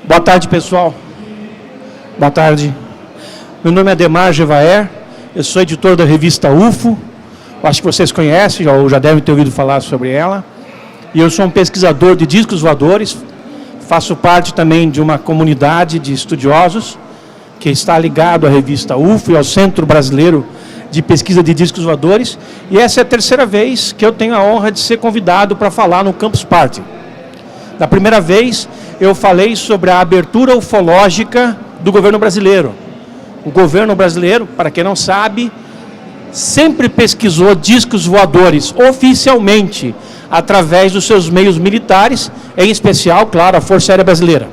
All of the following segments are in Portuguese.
Boa tarde, pessoal. Boa tarde. Meu nome é Ademar Gevaer, eu sou editor da revista UFO, acho que vocês conhecem, ou já devem ter ouvido falar sobre ela. E eu sou um pesquisador de discos voadores, faço parte também de uma comunidade de estudiosos que está ligado à revista UFO e ao Centro Brasileiro de Pesquisa de Discos Voadores. E essa é a terceira vez que eu tenho a honra de ser convidado para falar no Campus Party. Da primeira vez, eu falei sobre a abertura ufológica do governo brasileiro. O governo brasileiro, para quem não sabe, sempre pesquisou discos voadores oficialmente, através dos seus meios militares, em especial, claro, a Força Aérea Brasileira.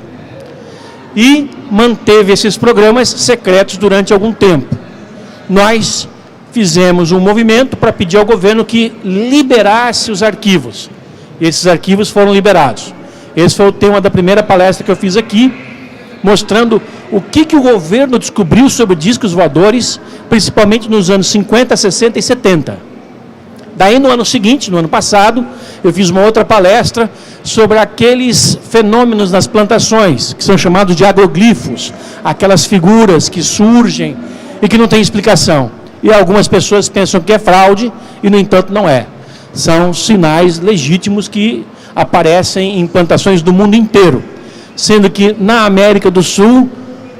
E manteve esses programas secretos durante algum tempo. Nós fizemos um movimento para pedir ao governo que liberasse os arquivos. E esses arquivos foram liberados. Esse foi o tema da primeira palestra que eu fiz aqui, mostrando o que o governo descobriu sobre discos voadores, principalmente nos anos 50, 60 e 70. Daí, no ano seguinte, no ano passado, eu fiz uma outra palestra sobre aqueles fenômenos nas plantações, que são chamados de agroglifos, aquelas figuras que surgem e que não têm explicação. E algumas pessoas pensam que é fraude, e, no entanto, não é. São sinais legítimos que aparecem em plantações do mundo inteiro, sendo que na América do Sul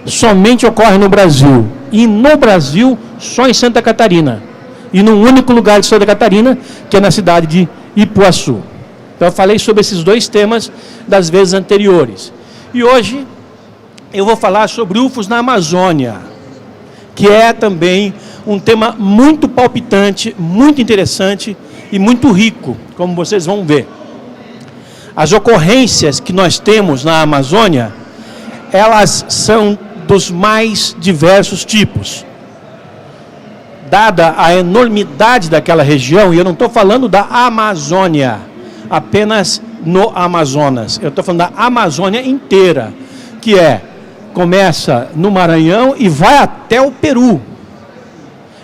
somente ocorre no Brasil, e no Brasil só em Santa Catarina, e num único lugar de Santa Catarina, que é na cidade de Ipuaçu. Então eu falei sobre esses dois temas das vezes anteriores. E hoje eu vou falar sobre UFOs na Amazônia, que é também um tema muito palpitante, muito interessante e muito rico, como vocês vão ver. As ocorrências que nós temos na Amazônia, elas são dos mais diversos tipos. Dada a enormidade daquela região, e eu não estou falando da Amazônia, apenas no Amazonas, eu estou falando da Amazônia inteira, que começa no Maranhão e vai até o Peru.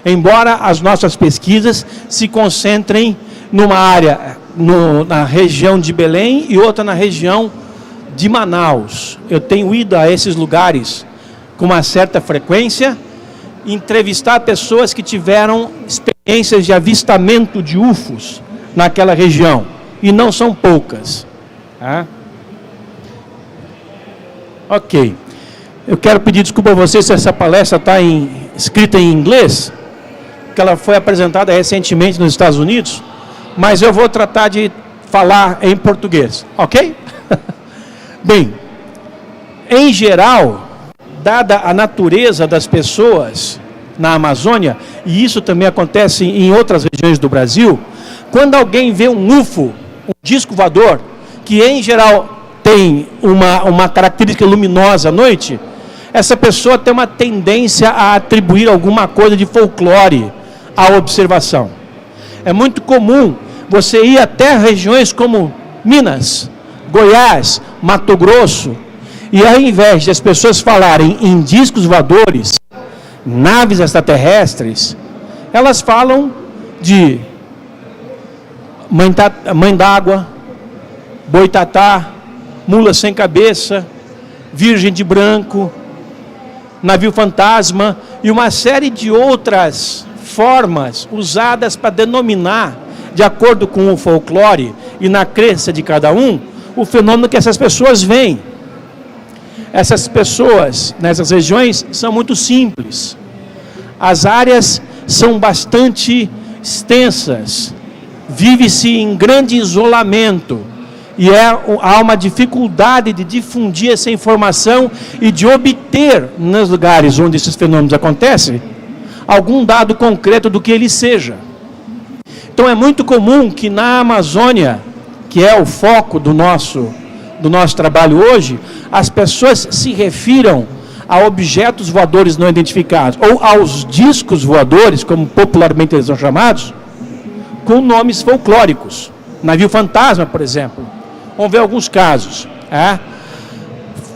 Embora as nossas pesquisas se concentrem numa área, na região de Belém e outra na região de Manaus. Eu tenho ido a esses lugares com uma certa frequência, entrevistar pessoas que tiveram experiências de avistamento de UFOs naquela região, e não são poucas. Ok. Eu quero pedir desculpa a vocês se essa palestra está escrita em inglês, porque ela foi apresentada recentemente nos Estados Unidos, mas eu vou tratar de falar em português, ok? Bem, em geral, dada a natureza das pessoas na Amazônia, e isso também acontece em outras regiões do Brasil, quando alguém vê um UFO, um disco voador, que em geral tem uma característica luminosa à noite, essa pessoa tem uma tendência a atribuir alguma coisa de folclore à observação. É muito comum você ir até regiões como Minas, Goiás, Mato Grosso, e ao invés de as pessoas falarem em discos voadores, naves extraterrestres, elas falam de mãe d'água, boitatá, mula sem cabeça, virgem de branco, navio fantasma e uma série de outras formas usadas para denominar, de acordo com o folclore e na crença de cada um, o fenômeno que essas pessoas veem. Essas pessoas nessas regiões são muito simples. As áreas são bastante extensas, vive-se em grande isolamento e há uma dificuldade de difundir essa informação e de obter, nos lugares onde esses fenômenos acontecem, algum dado concreto do que ele seja. Então é muito comum que na Amazônia, que é o foco do nosso trabalho hoje, as pessoas se refiram a objetos voadores não identificados, ou aos discos voadores, como popularmente eles são chamados, com nomes folclóricos. Navio fantasma, por exemplo. Vamos ver alguns casos.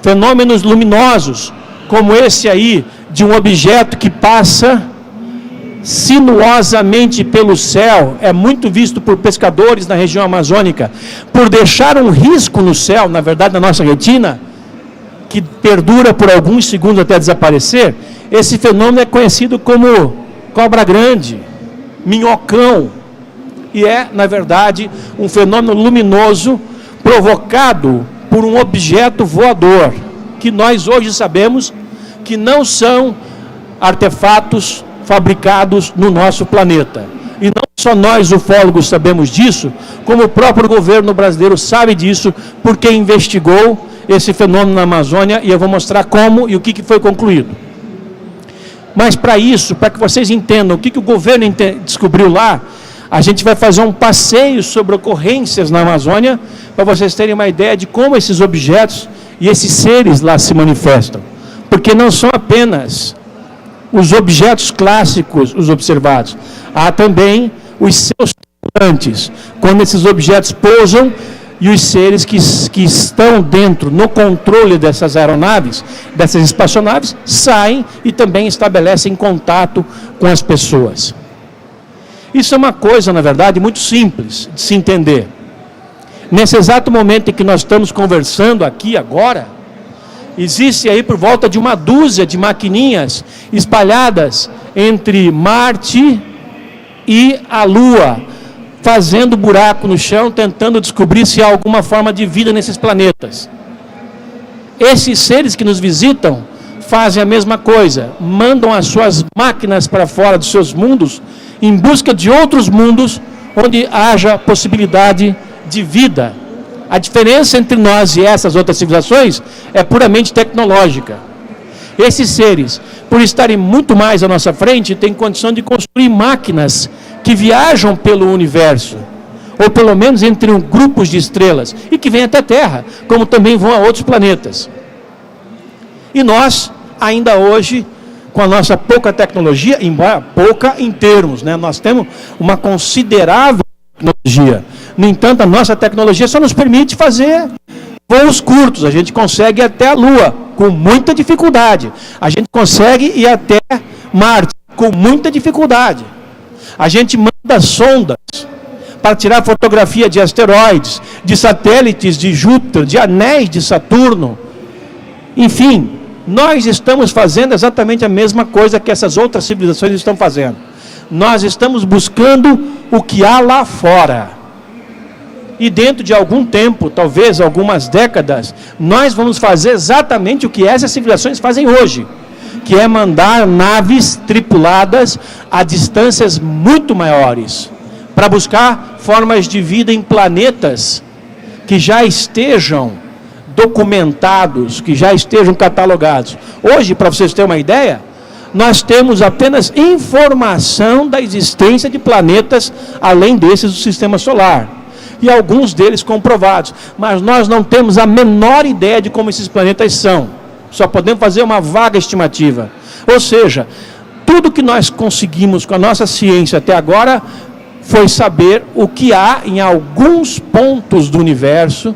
Fenômenos luminosos, como esse aí, de um objeto que passa sinuosamente pelo céu, é muito visto por pescadores na região amazônica, por deixar um risco no céu, na verdade na nossa retina, que perdura por alguns segundos até desaparecer, esse fenômeno é conhecido como cobra grande, minhocão, e é, na verdade, um fenômeno luminoso provocado por um objeto voador, que nós hoje sabemos que não são artefatos fabricados no nosso planeta. E não só nós, ufólogos, sabemos disso, como o próprio governo brasileiro sabe disso, porque investigou esse fenômeno na Amazônia, e eu vou mostrar como e o que foi concluído. Mas para isso, para que vocês entendam o que o governo descobriu lá, a gente vai fazer um passeio sobre ocorrências na Amazônia, para vocês terem uma ideia de como esses objetos e esses seres lá se manifestam. Porque não são apenas os objetos clássicos os observados, há também os seus tripulantes, quando esses objetos pousam e os seres que estão dentro, no controle dessas aeronaves, dessas espaçonaves, saem e também estabelecem contato com as pessoas. Isso é uma coisa, na verdade, muito simples de se entender. Nesse exato momento em que nós estamos conversando aqui agora, existe aí por volta de uma dúzia de maquininhas espalhadas entre Marte e a Lua, fazendo buraco no chão, tentando descobrir se há alguma forma de vida nesses planetas. Esses seres que nos visitam fazem a mesma coisa, mandam as suas máquinas para fora dos seus mundos, em busca de outros mundos onde haja possibilidade de vida. A diferença entre nós e essas outras civilizações é puramente tecnológica. Esses seres, por estarem muito mais à nossa frente, têm condição de construir máquinas que viajam pelo universo, ou pelo menos entre grupos de estrelas, e que vêm até a Terra, como também vão a outros planetas. E nós, ainda hoje, com a nossa pouca tecnologia, embora pouca em termos, né? Nós temos uma considerável tecnologia. No entanto, a nossa tecnologia só nos permite fazer voos curtos. A gente consegue ir até a Lua com muita dificuldade. A gente consegue ir até Marte com muita dificuldade. A gente manda sondas para tirar fotografia de asteroides, de satélites de Júpiter, de anéis de Saturno. Enfim, nós estamos fazendo exatamente a mesma coisa que essas outras civilizações estão fazendo. Nós estamos buscando o que há lá fora. E dentro de algum tempo, talvez algumas décadas, nós vamos fazer exatamente o que essas civilizações fazem hoje, que é mandar naves tripuladas a distâncias muito maiores, para buscar formas de vida em planetas que já estejam documentados, que já estejam catalogados. Hoje, para vocês terem uma ideia, nós temos apenas informação da existência de planetas além desses do sistema solar. E alguns deles comprovados. Mas nós não temos a menor ideia de como esses planetas são. Só podemos fazer uma vaga estimativa. Ou seja, tudo que nós conseguimos com a nossa ciência até agora foi saber o que há em alguns pontos do universo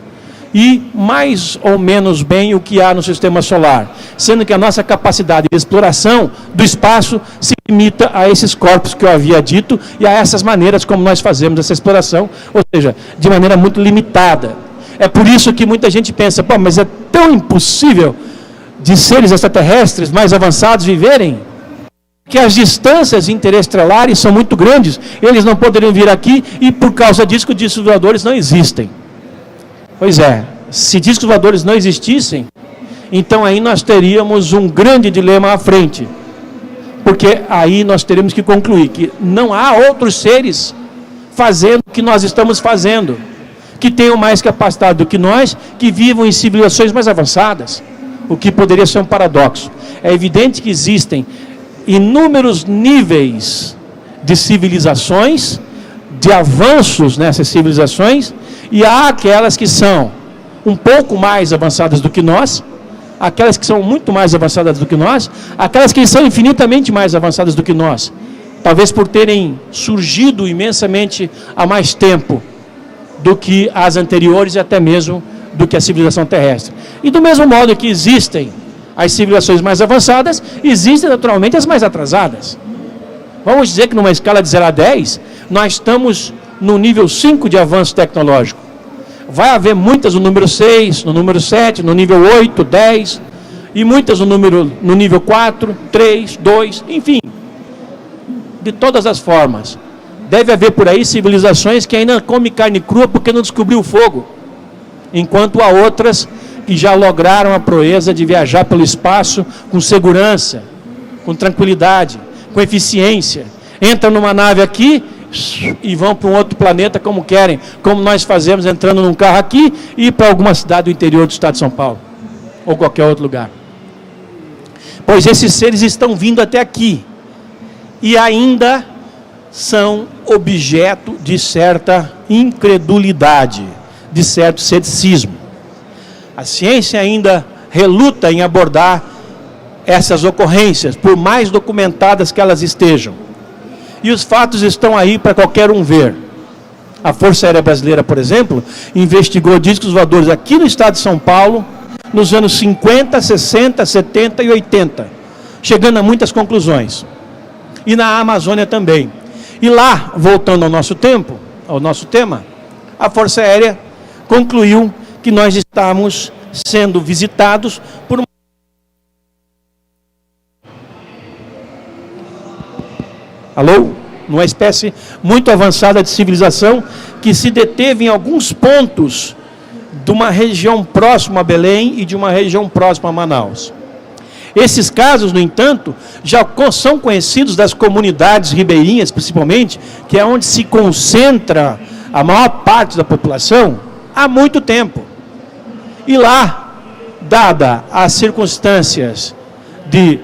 e mais ou menos bem o que há no sistema solar, sendo que a nossa capacidade de exploração do espaço se limita a esses corpos que eu havia dito e a essas maneiras como nós fazemos essa exploração, ou seja, de maneira muito limitada. É por isso que muita gente pensa, pô, mas é tão impossível de seres extraterrestres mais avançados viverem, que as distâncias interestelares são muito grandes, eles não poderiam vir aqui e por causa disso que os discos voadores não existem. Pois é, se discos voadores não existissem, então aí nós teríamos um grande dilema à frente. Porque aí nós teríamos que concluir que não há outros seres fazendo o que nós estamos fazendo, que tenham mais capacidade do que nós, que vivam em civilizações mais avançadas, o que poderia ser um paradoxo. É evidente que existem inúmeros níveis de civilizações, de avanços nessas civilizações, e há aquelas que são um pouco mais avançadas do que nós, aquelas que são muito mais avançadas do que nós, aquelas que são infinitamente mais avançadas do que nós, talvez por terem surgido imensamente há mais tempo do que as anteriores e até mesmo do que a civilização terrestre. E do mesmo modo que existem as civilizações mais avançadas, existem naturalmente as mais atrasadas. Vamos dizer que numa escala de 0 a 10, nós estamos no nível 5 de avanço tecnológico. Vai haver muitas no número 6, no número 7, no nível 8, 10, e muitas no nível 4, 3, 2, enfim. De todas as formas. Deve haver por aí civilizações que ainda comem carne crua porque não descobriu o fogo. Enquanto há outras que já lograram a proeza de viajar pelo espaço com segurança, com tranquilidade, com eficiência. Entram numa nave aqui e vão para um outro planeta como querem, como nós fazemos entrando num carro aqui e ir para alguma cidade do interior do estado de São Paulo, ou qualquer outro lugar. Pois esses seres estão vindo até aqui e ainda são objeto de certa incredulidade, de certo ceticismo. A ciência ainda reluta em abordar essas ocorrências, por mais documentadas que elas estejam. E os fatos estão aí para qualquer um ver. A Força Aérea Brasileira, por exemplo, investigou discos voadores aqui no estado de São Paulo, nos anos 50, 60, 70 e 80, chegando a muitas conclusões. E na Amazônia também. E lá, voltando ao nosso tempo, ao nosso tema, a Força Aérea concluiu que nós estamos sendo visitados por uma espécie muito avançada de civilização que se deteve em alguns pontos de uma região próxima a Belém e de uma região próxima a Manaus. Esses casos, no entanto, já são conhecidos das comunidades ribeirinhas, principalmente, que é onde se concentra a maior parte da população, há muito tempo. E lá, dada as circunstâncias de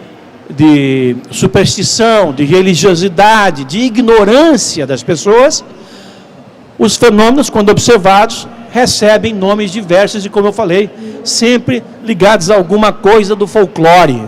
superstição, de religiosidade, de ignorância das pessoas, os fenômenos, quando observados, recebem nomes diversos e, como eu falei, sempre ligados a alguma coisa do folclore.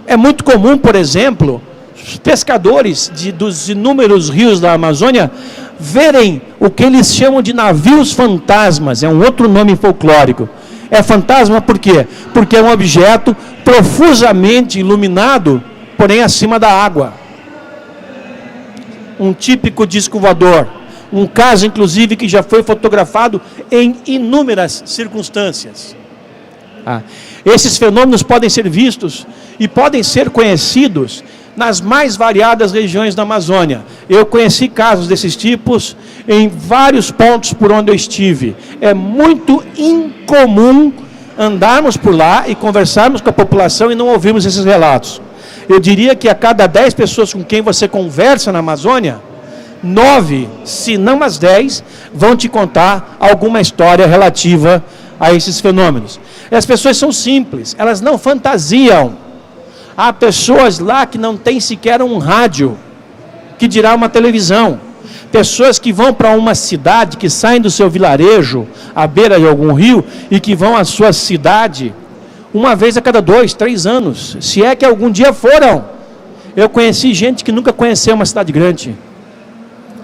É muito comum, por exemplo, os pescadores dos inúmeros rios da Amazônia verem o que eles chamam de navios fantasmas, é um outro nome folclórico. É fantasma por quê? Porque é um objeto profusamente iluminado, porém acima da água. Um típico disco voador. Um caso, inclusive, que já foi fotografado em inúmeras circunstâncias. Esses fenômenos podem ser vistos e podem ser conhecidos nas mais variadas regiões da Amazônia. Eu conheci casos desses tipos em vários pontos por onde eu estive. É muito incomum andarmos por lá e conversarmos com a população e não ouvirmos esses relatos. Eu diria que a cada 10 pessoas com quem você conversa na Amazônia, 9, se não as 10, vão te contar alguma história relativa a esses fenômenos. E as pessoas são simples, elas não fantasiam. Há pessoas lá que não têm sequer um rádio, que dirá uma televisão. Pessoas que vão para uma cidade, que saem do seu vilarejo, à beira de algum rio, e que vão à sua cidade, uma vez a cada 2, 3 anos, se é que algum dia foram. Eu conheci gente que nunca conheceu uma cidade grande.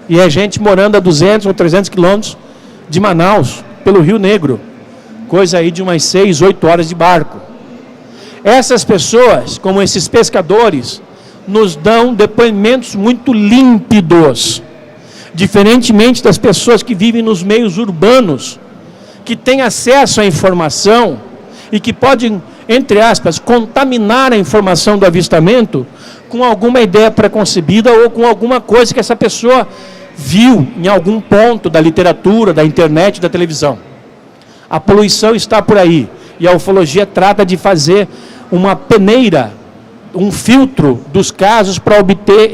E é gente morando a 200 ou 300 quilômetros de Manaus, pelo Rio Negro. Coisa aí de umas 6, 8 horas de barco. Essas pessoas, como esses pescadores, nos dão depoimentos muito límpidos. Diferentemente das pessoas que vivem nos meios urbanos, que têm acesso à informação e que podem, entre aspas, contaminar a informação do avistamento com alguma ideia preconcebida ou com alguma coisa que essa pessoa viu em algum ponto da literatura, da internet, da televisão. A poluição está por aí e a ufologia trata de fazer uma peneira, um filtro dos casos para obter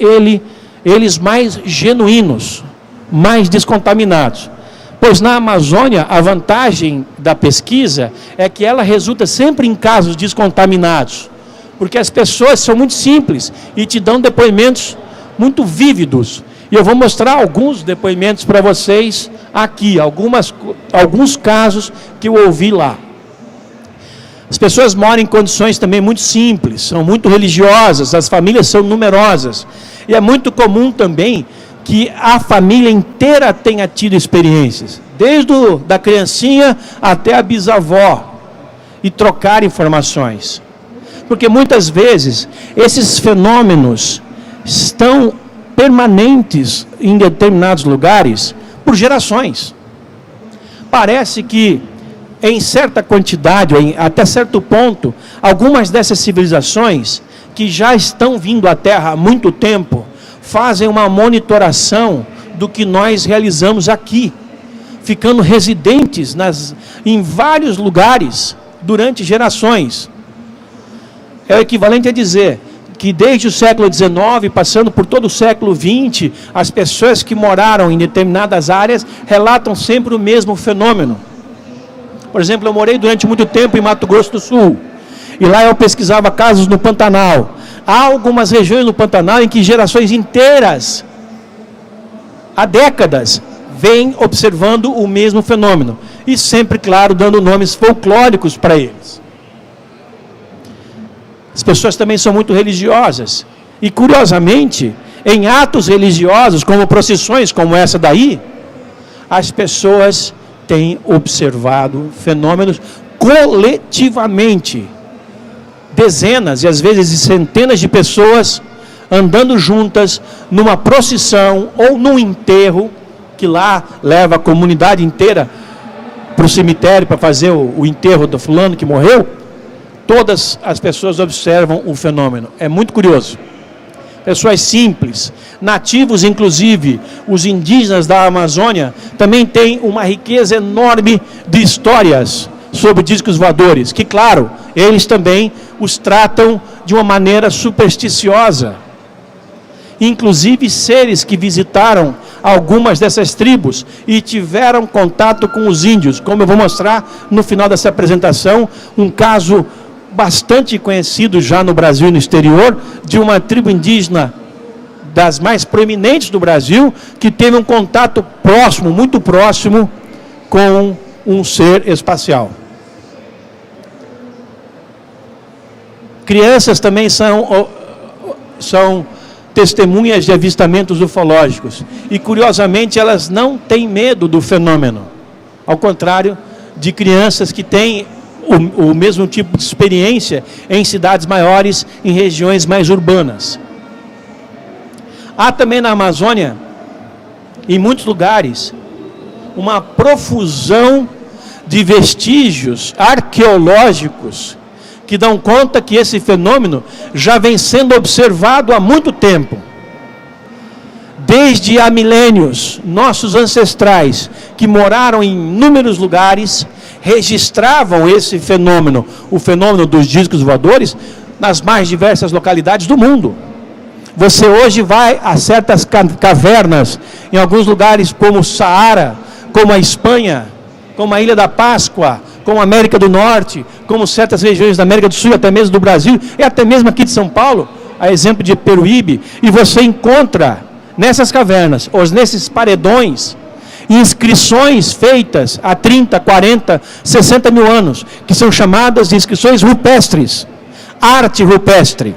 eles mais genuínos, mais descontaminados. Pois na Amazônia, a vantagem da pesquisa é que ela resulta sempre em casos descontaminados, porque as pessoas são muito simples e te dão depoimentos muito vívidos. E eu vou mostrar alguns depoimentos para vocês aqui, alguns casos que eu ouvi lá. As pessoas moram em condições também muito simples, são muito religiosas, as famílias são numerosas. E é muito comum também que a família inteira tenha tido experiências, desde da criancinha até a bisavó, e trocar informações. Porque muitas vezes esses fenômenos estão permanentes em determinados lugares por gerações. parece que, em certa quantidade, até certo ponto, algumas dessas civilizações que já estão vindo à Terra há muito tempo, fazem uma monitoração do que nós realizamos aqui, ficando residentes em vários lugares durante gerações. É o equivalente a dizer que desde o século XIX, passando por todo o século XX, as pessoas que moraram em determinadas áreas relatam sempre o mesmo fenômeno. Por exemplo, eu morei durante muito tempo em Mato Grosso do Sul, e lá eu pesquisava casos no Pantanal. Há algumas regiões no Pantanal em que gerações inteiras, há décadas, vêm observando o mesmo fenômeno. E sempre, claro, dando nomes folclóricos para eles. As pessoas também são muito religiosas. E, curiosamente, em atos religiosos, como procissões como essa daí, as pessoas têm observado fenômenos coletivamente. Dezenas e às vezes centenas de pessoas andando juntas numa procissão ou num enterro, que lá leva a comunidade inteira para o cemitério para fazer o enterro do fulano que morreu. Todas as pessoas observam o fenômeno. É muito curioso. Pessoas simples, nativos, inclusive os indígenas da Amazônia, também têm uma riqueza enorme de histórias sobre discos voadores, que, claro, eles também os tratam de uma maneira supersticiosa. Inclusive seres que visitaram algumas dessas tribos e tiveram contato com os índios, como eu vou mostrar no final dessa apresentação, um caso bastante conhecido já no Brasil e no exterior, de uma tribo indígena das mais proeminentes do Brasil, que teve um contato próximo, muito próximo, com um ser espacial. Crianças também são testemunhas de avistamentos ufológicos. E, curiosamente, elas não têm medo do fenômeno. Ao contrário de crianças que têm o mesmo tipo de experiência em cidades maiores, em regiões mais urbanas. Há também na Amazônia, em muitos lugares, uma profusão de vestígios arqueológicos que dão conta que esse fenômeno já vem sendo observado há muito tempo. Desde há milênios, nossos ancestrais, que moraram em inúmeros lugares, registravam esse fenômeno, o fenômeno dos discos voadores, nas mais diversas localidades do mundo. Você hoje vai a certas cavernas, em alguns lugares como o Saara, como a Espanha, como a Ilha da Páscoa, como a América do Norte, como certas regiões da América do Sul, até mesmo do Brasil, e até mesmo aqui de São Paulo, a exemplo de Peruíbe, e você encontra nessas cavernas, ou nesses paredões, inscrições feitas há 30, 40, 60 mil anos, que são chamadas de inscrições rupestres, arte rupestre.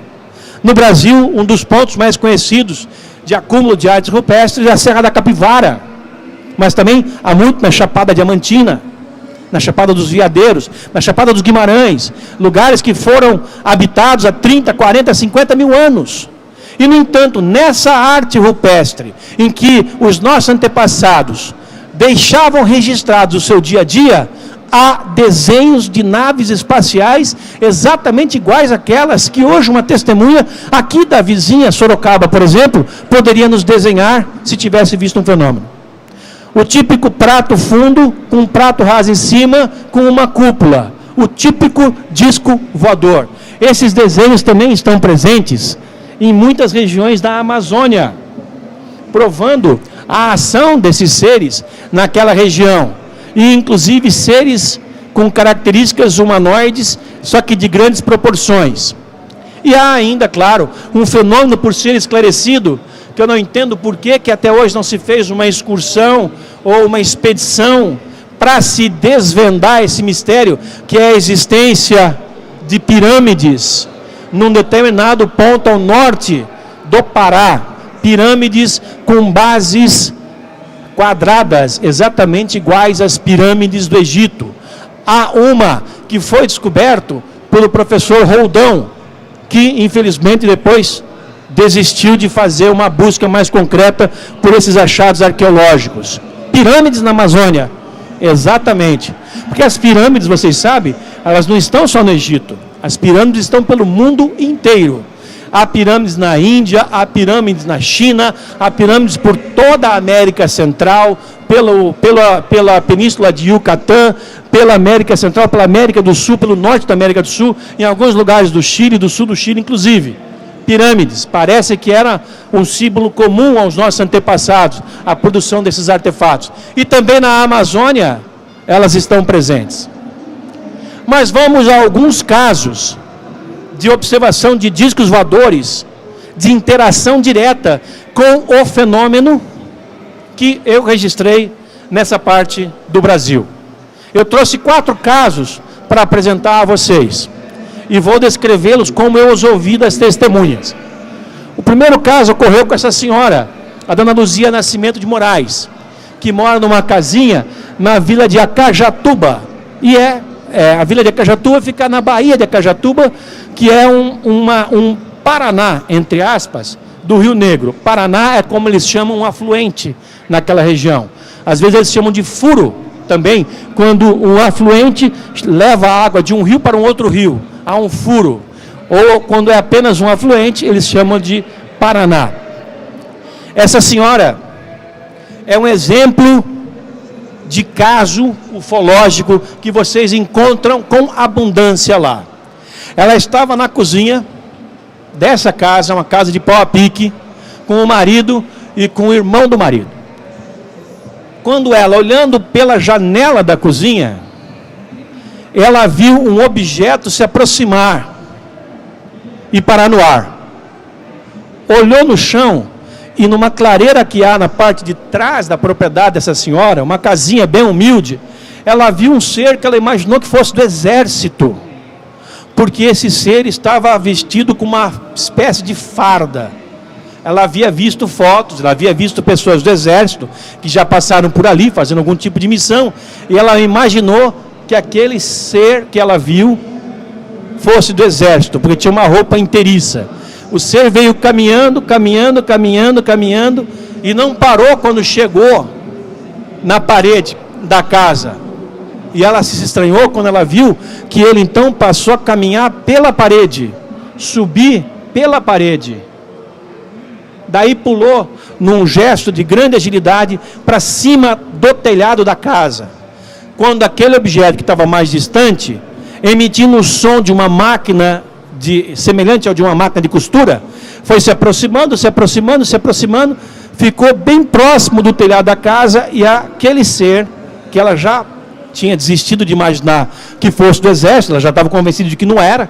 No Brasil, um dos pontos mais conhecidos de acúmulo de artes rupestres é a Serra da Capivara, mas também há muito na Chapada Diamantina, na Chapada dos Veadeiros, na Chapada dos Guimarães, lugares que foram habitados há 30, 40, 50 mil anos. E, no entanto, nessa arte rupestre, em que os nossos antepassados deixavam registrados o seu dia a dia, há desenhos de naves espaciais exatamente iguais àquelas que hoje uma testemunha aqui da vizinha Sorocaba, por exemplo, poderia nos desenhar se tivesse visto um fenômeno. O típico prato fundo, com um prato raso em cima, com uma cúpula. O típico disco voador. Esses desenhos também estão presentes em muitas regiões da Amazônia, provando a ação desses seres naquela região. E, inclusive, seres com características humanoides, só que de grandes proporções. E há ainda, claro, um fenômeno por ser esclarecido, que eu não entendo por que até hoje não se fez uma excursão ou uma expedição para se desvendar esse mistério, que é a existência de pirâmides num determinado ponto ao norte do Pará. Pirâmides com bases quadradas, exatamente iguais às pirâmides do Egito. Há uma que foi descoberto pelo professor Roldão, que infelizmente depois desistiu de fazer uma busca mais concreta por esses achados arqueológicos. Pirâmides na Amazônia, Exatamente. Porque as pirâmides, vocês sabem, elas não estão só no Egito. As pirâmides estão pelo mundo inteiro. Há pirâmides na Índia, há pirâmides na China, há pirâmides por toda a América Central, pela Península de Yucatán, pela América Central, pela América do Sul, pelo norte da América do Sul, em alguns lugares do Chile, do sul do Chile, inclusive. Pirâmides, parece que era um símbolo comum aos nossos antepassados, a produção desses artefatos. E também na Amazônia, elas estão presentes. Mas vamos a alguns casos de observação de discos voadores, de interação direta com o fenômeno que eu registrei nessa parte do Brasil. Eu trouxe 4 casos para apresentar a vocês e vou descrevê-los como eu os ouvi das testemunhas. O primeiro caso ocorreu com essa senhora, a dona Luzia Nascimento de Moraes, que mora numa casinha na vila de Acajatuba, e a vila de Acajatuba fica na Baía de Acajatuba, que é um Paraná, entre aspas, do Rio Negro. Paraná é como eles chamam um afluente naquela região. Às vezes eles chamam de furo também, quando um afluente leva a água de um rio para um outro rio, há um furo. Ou quando é apenas um afluente, eles chamam de Paraná. Essa senhora é um exemplo de caso ufológico que vocês encontram com abundância lá. Ela estava na cozinha dessa casa, uma casa de pau a pique, com o marido e com o irmão do marido. Quando ela, olhando pela janela da cozinha, ela viu um objeto se aproximar e parar no ar. Olhou no chão e numa clareira que há na parte de trás da propriedade dessa senhora, uma casinha bem humilde, ela viu um ser que ela imaginou que fosse do exército, porque esse ser estava vestido com uma espécie de farda. Ela havia visto fotos, ela havia visto pessoas do exército que já passaram por ali fazendo algum tipo de missão, e ela imaginou que aquele ser que ela viu fosse do exército, porque tinha uma roupa inteiriça. O ser veio caminhando, e não parou quando chegou na parede da casa. E ela se estranhou quando ela viu que ele então passou a caminhar pela parede, subir pela parede. Daí pulou, num gesto de grande agilidade, para cima do telhado da casa. Quando aquele objeto que estava mais distante, emitindo o som de uma máquina semelhante ao de uma máquina de costura, foi se aproximando, ficou bem próximo do telhado da casa, e aquele ser, que ela já tinha desistido de imaginar que fosse do exército, ela já estava convencida de que não era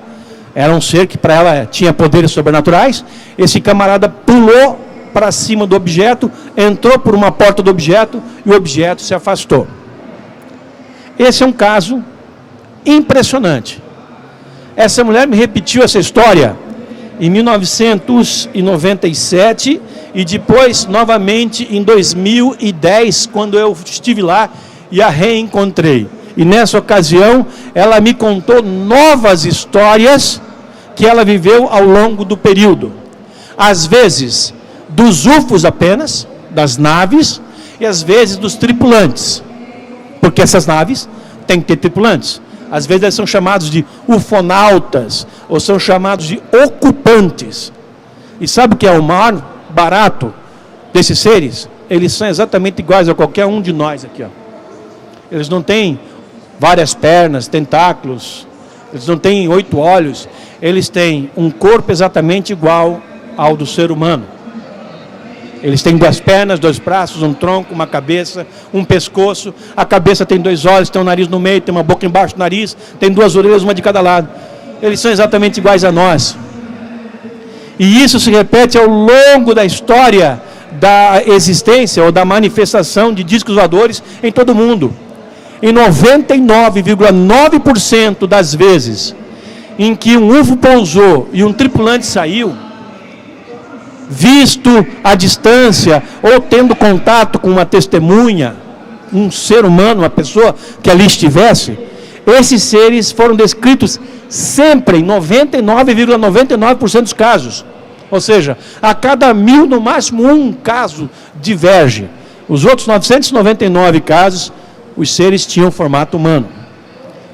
um ser que para ela tinha poderes sobrenaturais. Esse camarada pulou para cima do objeto, entrou por uma porta do objeto e o objeto se afastou. Esse é um caso impressionante. Essa mulher me repetiu essa história em 1997 e depois novamente em 2010, quando eu estive lá e a reencontrei. E nessa ocasião ela me contou novas histórias que ela viveu ao longo do período. Às vezes dos UFOs apenas, das naves, e às vezes dos tripulantes. Porque essas naves têm que ter tripulantes. Às vezes eles são chamados de ufonautas, ou são chamados de ocupantes. E sabe o que é o maior barato desses seres? Eles são exatamente iguais a qualquer um de nós aqui, ó. Eles não têm várias pernas, tentáculos, eles não têm 8 olhos, eles têm um corpo exatamente igual ao do ser humano. Eles têm 2 pernas, 2 braços, um tronco, uma cabeça, um pescoço. A cabeça tem 2 olhos, tem um nariz no meio, tem uma boca embaixo do nariz, tem 2 orelhas, uma de cada lado. Eles são exatamente iguais a nós. E isso se repete ao longo da história da existência ou da manifestação de discos voadores em todo o mundo. Em 99,9% das vezes em que um UFO pousou e um tripulante saiu, visto à distância ou tendo contato com uma testemunha, um ser humano, uma pessoa que ali estivesse, esses seres foram descritos sempre em 99,99% dos casos. Ou seja, a cada 1000, no máximo um caso diverge. Os outros 999 casos, os seres tinham formato humano.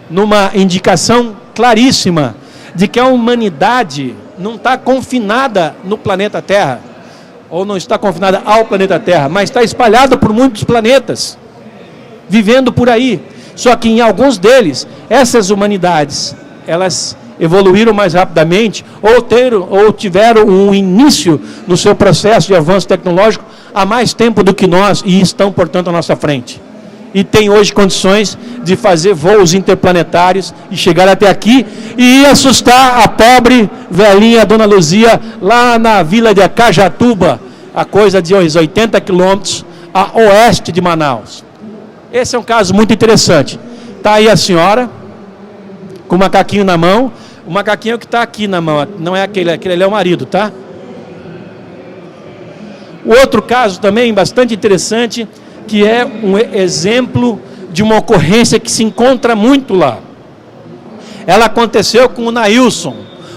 Numa indicação claríssima de que a humanidade não está confinada no planeta Terra, ou não está confinada ao planeta Terra, mas está espalhada por muitos planetas, vivendo por aí. Só que em alguns deles, essas humanidades, elas evoluíram mais rapidamente, ou tiveram um início no seu processo de avanço tecnológico há mais tempo do que nós, e estão, portanto, à nossa frente. E tem hoje condições de fazer voos interplanetários e chegar até aqui e ir assustar a pobre velhinha Dona Luzia lá na vila de Acajatuba, a coisa de uns 80 quilômetros a oeste de Manaus. Esse é um caso muito interessante. Está aí a senhora com o macaquinho na mão. O macaquinho que está aqui na mão, não é aquele ali é o marido, tá? O outro caso também bastante interessante, que é um exemplo de uma ocorrência que se encontra muito lá. Ela aconteceu com o Nailson.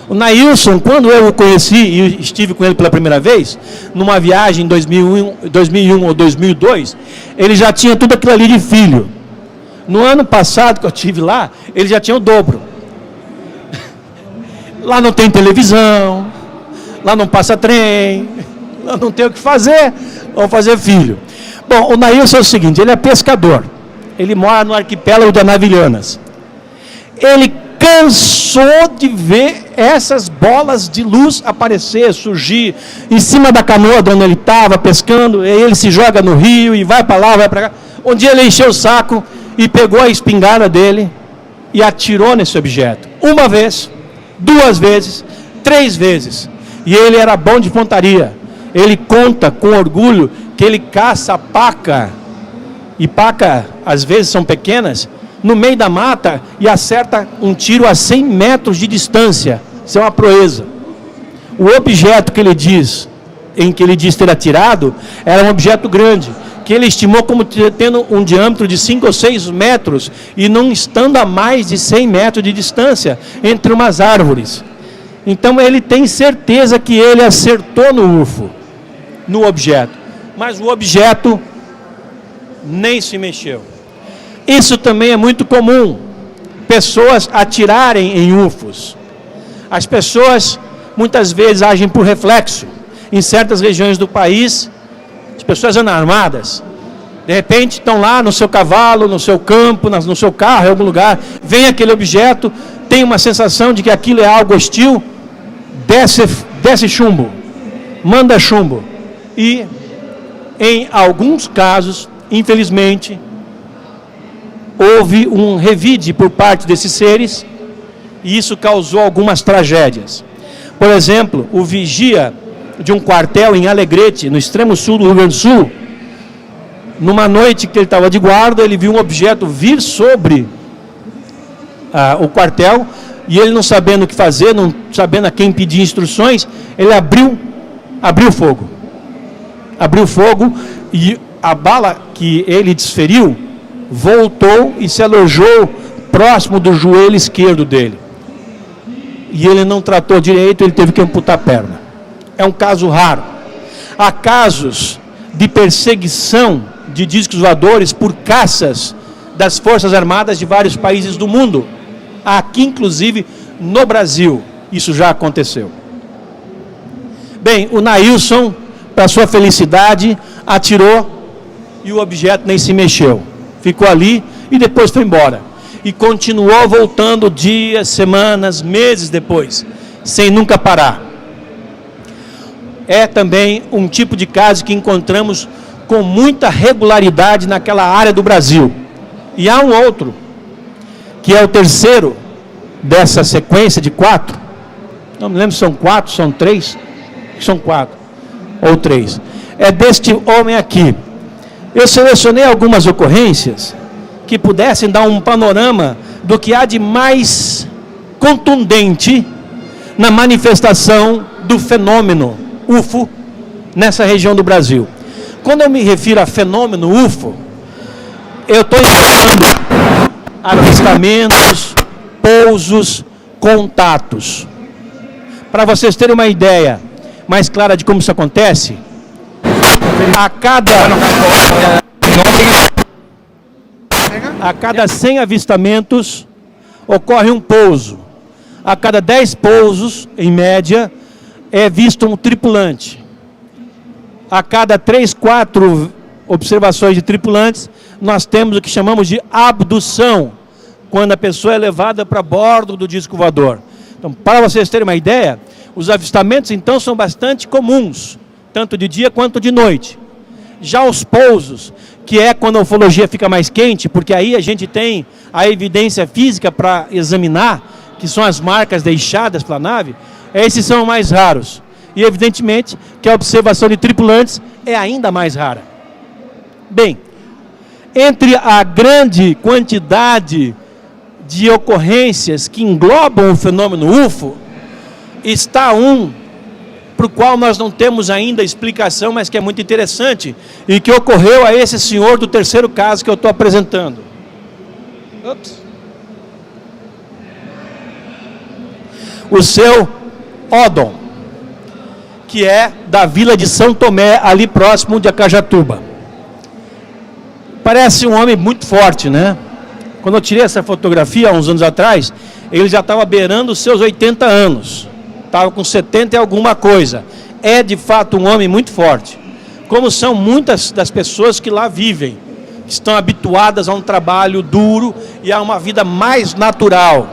O Nailson, quando eu o conheci e estive com ele pela primeira vez, numa viagem em 2001 ou 2002, ele já tinha tudo aquilo ali de filho. No ano passado que eu estive lá, ele já tinha o dobro. Lá não tem televisão, lá não passa trem, lá não tem o que fazer, vamos fazer filho. Bom, o Nailson é o seguinte, ele é pescador, ele mora no arquipélago de Anavilhanas. Ele cansou de ver essas bolas de luz aparecer, surgir em cima da canoa de onde ele estava pescando, e ele se joga no rio e vai para lá, vai para cá. Um dia ele encheu o saco e pegou a espingarda dele e atirou nesse objeto. Uma vez, 2 vezes, 3 vezes. E ele era bom de pontaria. Ele conta com orgulho que ele caça paca, e paca às vezes são pequenas, no meio da mata e acerta um tiro a 100 metros de distância. Isso é uma proeza. O objeto que ele diz, em que ele diz ter atirado, era um objeto grande, que ele estimou como tendo um diâmetro de 5 ou 6 metros e não estando a mais de 100 metros de distância entre umas árvores. Então ele tem certeza que ele acertou no UFO, no objeto, mas o objeto nem se mexeu. Isso também é muito comum, pessoas atirarem em UFOs. As pessoas muitas vezes agem por reflexo. Em certas regiões do país, as pessoas andam armadas, de repente estão lá no seu cavalo, no seu campo, no seu carro, em algum lugar, vem aquele objeto, tem uma sensação de que aquilo é algo hostil, desce chumbo, manda chumbo. E, em alguns casos, infelizmente, houve um revide por parte desses seres, e isso causou algumas tragédias. Por exemplo, o vigia de um quartel em Alegrete, no extremo sul do Rio Grande do Sul, numa noite que ele estava de guarda, ele viu um objeto vir sobre o quartel, e ele não sabendo o que fazer, não sabendo a quem pedir instruções, ele abriu fogo. Abriu fogo e a bala que ele desferiu voltou e se alojou próximo do joelho esquerdo dele. E ele não tratou direito, ele teve que amputar a perna. É um caso raro. Há casos de perseguição de discos voadores por caças das Forças Armadas de vários países do mundo. Aqui, inclusive, no Brasil, isso já aconteceu. Bem, o Nailson, para sua felicidade, atirou e o objeto nem se mexeu. Ficou ali e depois foi embora. E continuou voltando dias, semanas, meses depois, sem nunca parar. É também um tipo de caso que encontramos com muita regularidade naquela área do Brasil. E há um outro, que é o terceiro dessa sequência de 4. Não me lembro se são 4, são 3. São 4 ou 3. É deste homem aqui. Eu selecionei algumas ocorrências que pudessem dar um panorama do que há de mais contundente na manifestação do fenômeno UFO nessa região do Brasil. Quando eu me refiro a fenômeno UFO, eu estou incluindo avistamentos, pousos, contatos. Para vocês terem uma ideia mais clara de como isso acontece, a cada... A cada 100 avistamentos, ocorre um pouso. A cada 10 pousos, em média, é visto um tripulante. A cada 3, 4 observações de tripulantes, nós temos o que chamamos de abdução, quando a pessoa é levada para bordo do disco voador. Então, para vocês terem uma ideia, os avistamentos, então, são bastante comuns, tanto de dia quanto de noite. Já os pousos, que é quando a ufologia fica mais quente, porque aí a gente tem a evidência física para examinar, que são as marcas deixadas pela nave, esses são mais raros. E, evidentemente, que a observação de tripulantes é ainda mais rara. Bem, entre a grande quantidade de ocorrências que englobam o fenômeno UFO, está um para o qual nós não temos ainda explicação, mas que é muito interessante, e que ocorreu a esse senhor do terceiro caso que eu estou apresentando. O seu Odon, que é da vila de São Tomé, ali próximo de Acajatuba. Parece um homem muito forte, né? Quando eu tirei essa fotografia, há uns anos atrás, ele já estava beirando os seus 80 anos. Estava com 70 e alguma coisa. É, de fato, um homem muito forte. Como são muitas das pessoas que lá vivem, que estão habituadas a um trabalho duro e a uma vida mais natural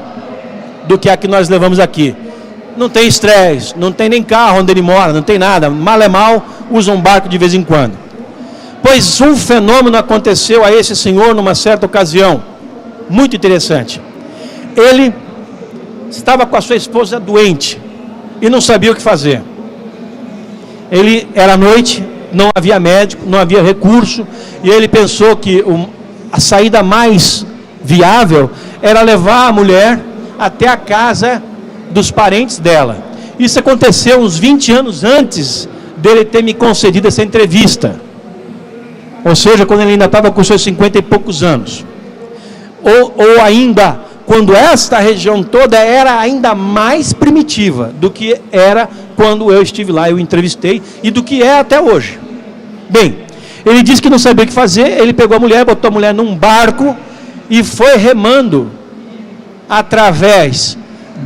do que a que nós levamos aqui. Não tem estresse, não tem nem carro onde ele mora, não tem nada. Mal é mal, usa um barco de vez em quando. Pois um fenômeno aconteceu a esse senhor numa certa ocasião, muito interessante. Ele estava com a sua esposa doente e não sabia o que fazer. Ele era noite, não havia médico, não havia recurso, e ele pensou que a saída mais viável era levar a mulher até a casa dos parentes dela. Isso aconteceu uns 20 anos antes dele ter me concedido essa entrevista. Ou seja, quando ele ainda estava com seus 50 e poucos anos. Ou ainda, quando esta região toda era ainda mais primitiva do que era quando eu estive lá, eu entrevistei, e do que é até hoje. Bem, ele disse que não sabia o que fazer, ele pegou a mulher, botou a mulher num barco e foi remando através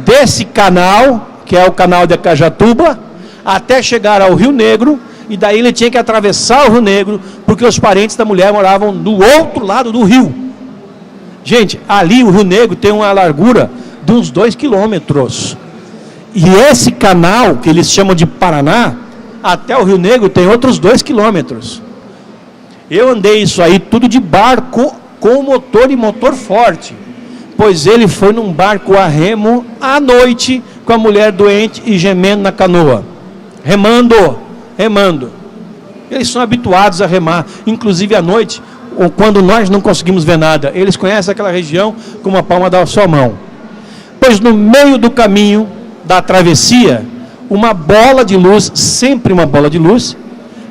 desse canal, que é o canal de Acajatuba, até chegar ao Rio Negro, e daí ele tinha que atravessar o Rio Negro, porque os parentes da mulher moravam do outro lado do rio. Gente, ali o Rio Negro tem uma largura de uns 2 quilômetros. E esse canal, que eles chamam de Paraná, até o Rio Negro tem outros 2 quilômetros. Eu andei isso aí tudo de barco com motor e motor forte. Pois ele foi num barco a remo à noite com a mulher doente e gemendo na canoa. Remando. Eles são habituados a remar, inclusive à noite, ou quando nós não conseguimos ver nada. Eles conhecem aquela região como a palma da sua mão. Pois no meio do caminho da travessia, uma bola de luz, sempre uma bola de luz,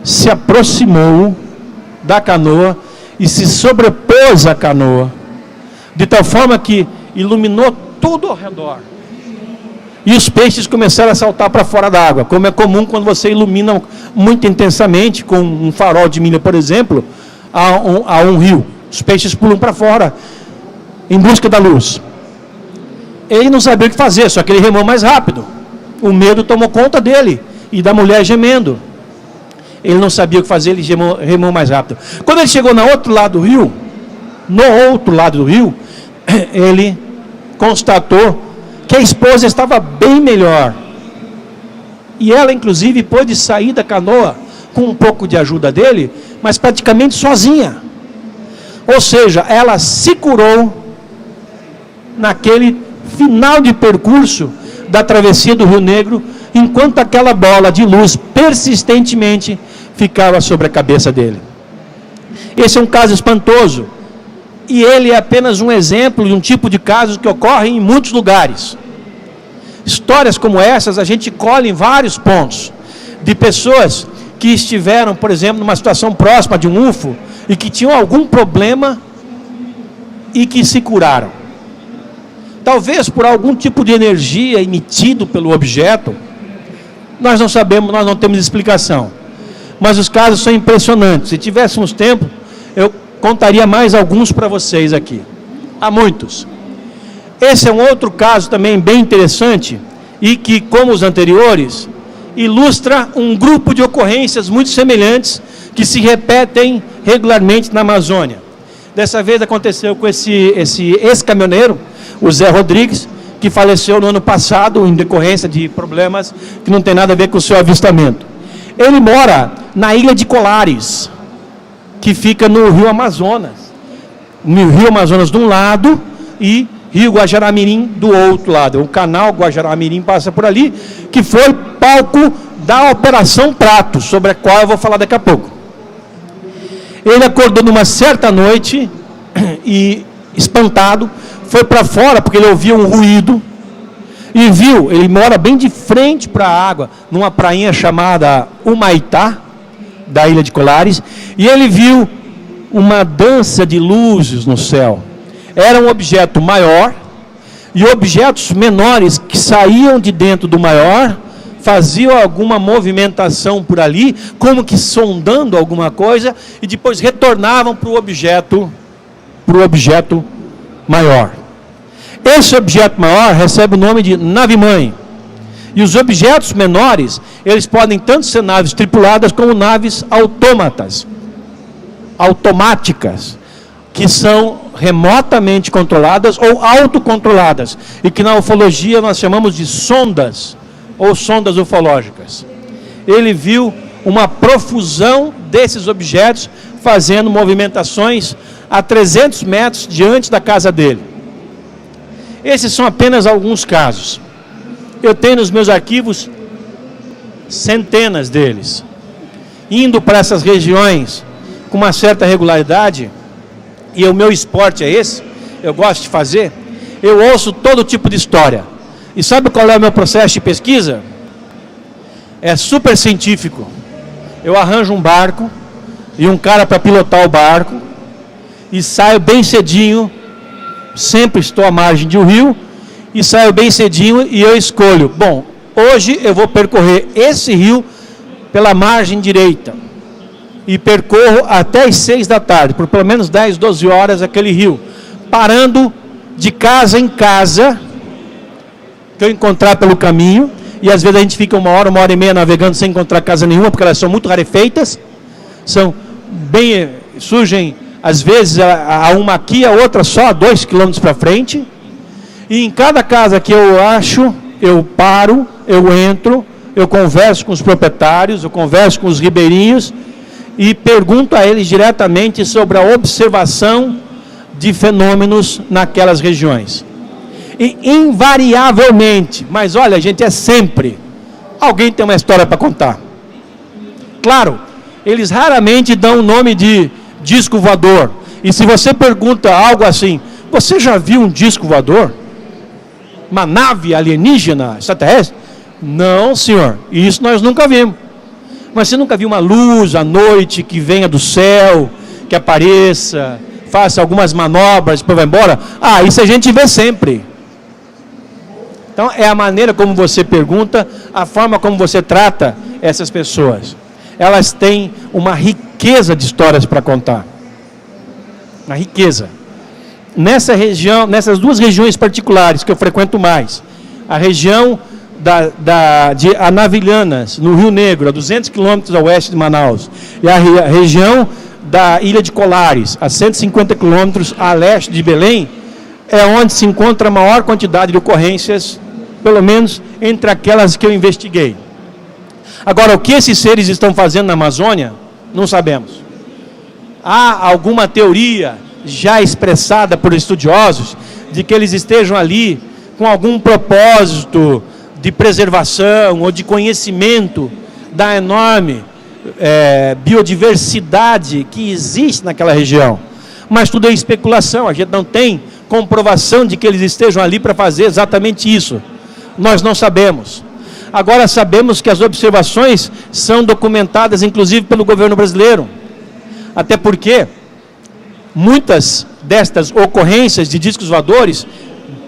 se aproximou da canoa e se sobrepôs à canoa, de tal forma que iluminou tudo ao redor. E os peixes começaram a saltar para fora da água, como é comum quando você ilumina muito intensamente, com um farol de milha, por exemplo, a um rio. Os peixes pulam para fora, em busca da luz. Ele não sabia o que fazer, só que ele remou mais rápido. O medo tomou conta dele, e da mulher gemendo. Ele não sabia o que fazer, ele remou mais rápido. Quando ele chegou no outro lado do rio, ele constatou que a esposa estava bem melhor. E ela, inclusive, pôde sair da canoa com um pouco de ajuda dele, mas praticamente sozinha. Ou seja, ela se curou naquele final de percurso da travessia do Rio Negro, enquanto aquela bola de luz persistentemente ficava sobre a cabeça dele. Esse é um caso espantoso. E ele é apenas um exemplo de um tipo de casos que ocorrem em muitos lugares. Histórias como essas a gente colhe em vários pontos, de pessoas que estiveram, por exemplo, numa situação próxima de um UFO e que tinham algum problema e que se curaram. Talvez por algum tipo de energia emitido pelo objeto, nós não sabemos, nós não temos explicação. Mas os casos são impressionantes. Se tivéssemos tempo, eu contaria mais alguns para vocês aqui. Há muitos. Esse é um outro caso também bem interessante e que, como os anteriores, ilustra um grupo de ocorrências muito semelhantes que se repetem regularmente na Amazônia. Dessa vez aconteceu com esse ex-caminhoneiro, o Zé Rodrigues, que faleceu no ano passado em decorrência de problemas que não tem nada a ver com o seu avistamento. Ele mora na ilha de Colares, que fica no Rio Amazonas. No Rio Amazonas de um lado e Rio Guajará-Mirim do outro lado. O canal Guajará-Mirim passa por ali, que foi palco da Operação Prato, sobre a qual eu vou falar daqui a pouco. Ele acordou numa certa noite e, espantado, foi para fora porque ele ouvia um ruído e viu, ele mora bem de frente para a água, numa prainha chamada Humaitá, da ilha de Colares, e ele viu uma dança de luzes no céu. Era um objeto maior e objetos menores que saíam de dentro do maior faziam alguma movimentação por ali, como que sondando alguma coisa, e depois retornavam para o objeto maior. Esse objeto maior recebe o nome de nave-mãe. E os objetos menores, eles podem tanto ser naves tripuladas como naves automáticas, que são remotamente controladas ou autocontroladas, e que na ufologia nós chamamos de sondas, ou sondas ufológicas. Ele viu uma profusão desses objetos fazendo movimentações a 300 metros diante da casa dele. Esses são apenas alguns casos. Eu tenho nos meus arquivos centenas deles. Indo para essas regiões com uma certa regularidade, e o meu esporte é esse, eu gosto de fazer, eu ouço todo tipo de história. E sabe qual é o meu processo de pesquisa? É super científico. Eu arranjo um barco e um cara para pilotar o barco e saio bem cedinho, sempre estou à margem de um rio, e saio bem cedinho e eu escolho, bom, hoje eu vou percorrer esse rio pela margem direita e percorro até as 6 da tarde, por pelo menos 10, 12 horas aquele rio, parando de casa em casa que eu encontrar pelo caminho, e às vezes a gente fica uma hora e meia navegando sem encontrar casa nenhuma, porque elas são muito rarefeitas, surgem às vezes a uma aqui, a outra só a 2 quilômetros para frente, e em cada casa que eu acho, eu paro, eu entro, eu converso com os proprietários, eu converso com os ribeirinhos, e pergunto a eles diretamente sobre a observação de fenômenos naquelas regiões. E invariavelmente, mas olha gente, é sempre, alguém tem uma história para contar. Claro, eles raramente dão o nome de disco voador. E se você pergunta algo assim, você já viu um disco voador? Uma nave alienígena, extraterrestre? Não, senhor, isso nós nunca vimos. Mas você nunca viu uma luz à noite que venha do céu, que apareça, faça algumas manobras, depois vai embora? Ah, isso a gente vê sempre. Então, é a maneira como você pergunta, a forma como você trata essas pessoas. Elas têm uma riqueza de histórias para contar. Uma riqueza. Nessa região, nessas duas regiões particulares que eu frequento mais, a região de Anavilhanas, no Rio Negro, a 200 quilômetros a oeste de Manaus, e a região da Ilha de Colares, a 150 quilômetros a leste de Belém, é onde se encontra a maior quantidade de ocorrências, pelo menos entre aquelas que eu investiguei. Agora, o que esses seres estão fazendo na Amazônia, não sabemos. Há alguma teoria já expressada por estudiosos de que eles estejam ali com algum propósito de preservação ou de conhecimento da enorme biodiversidade que existe naquela região. Mas tudo é especulação, a gente não tem comprovação de que eles estejam ali para fazer exatamente isso. Nós não sabemos. Agora sabemos que as observações são documentadas, inclusive, pelo governo brasileiro. Até porque muitas destas ocorrências de discos voadores,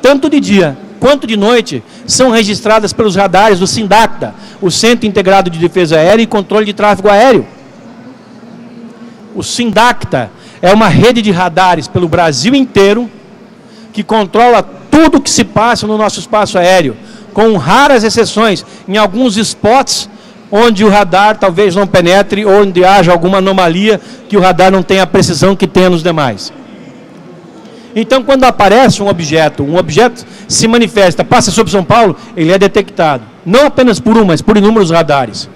tanto de dia quanto de noite, são registradas pelos radares do SINDACTA, o Centro Integrado de Defesa Aérea e Controle de Tráfego Aéreo. O SINDACTA É uma rede de radares pelo Brasil inteiro que controla tudo que se passa no nosso espaço aéreo, com raras exceções, em alguns spots onde o radar talvez não penetre, onde haja alguma anomalia que o radar não tenha a precisão que tem nos demais. Então, quando aparece um objeto se manifesta, passa sobre São Paulo, ele é detectado. Não apenas por um, mas por inúmeros radares.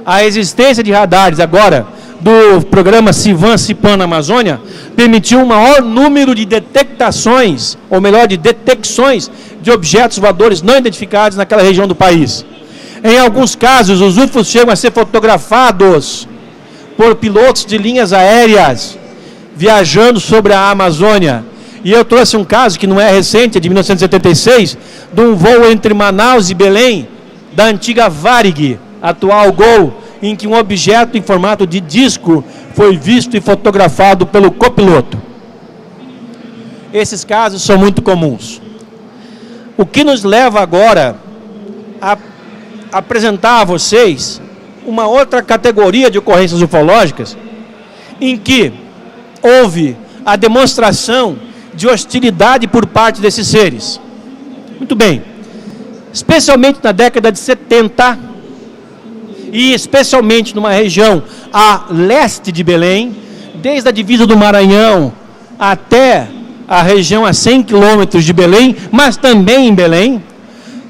A existência de radares agora, do programa CIVAM-CIPAM na Amazônia, permitiu um maior número de detectações, ou melhor, de detecções de objetos voadores não identificados naquela região do país. Em alguns casos, os UFOs chegam a ser fotografados por pilotos de linhas aéreas viajando sobre a Amazônia. E eu trouxe um caso que não é recente, é de 1976, de um voo entre Manaus e Belém, da antiga Varig, atual Gol, em que um objeto em formato de disco foi visto e fotografado pelo copiloto. Esses casos são muito comuns. O que nos leva agora a apresentar a vocês uma outra categoria de ocorrências ufológicas em que houve a demonstração de hostilidade por parte desses seres. Muito bem. Especialmente na década de 70 e especialmente numa região a leste de Belém, desde a divisa do Maranhão até a região a 100 quilômetros de Belém, mas também em Belém,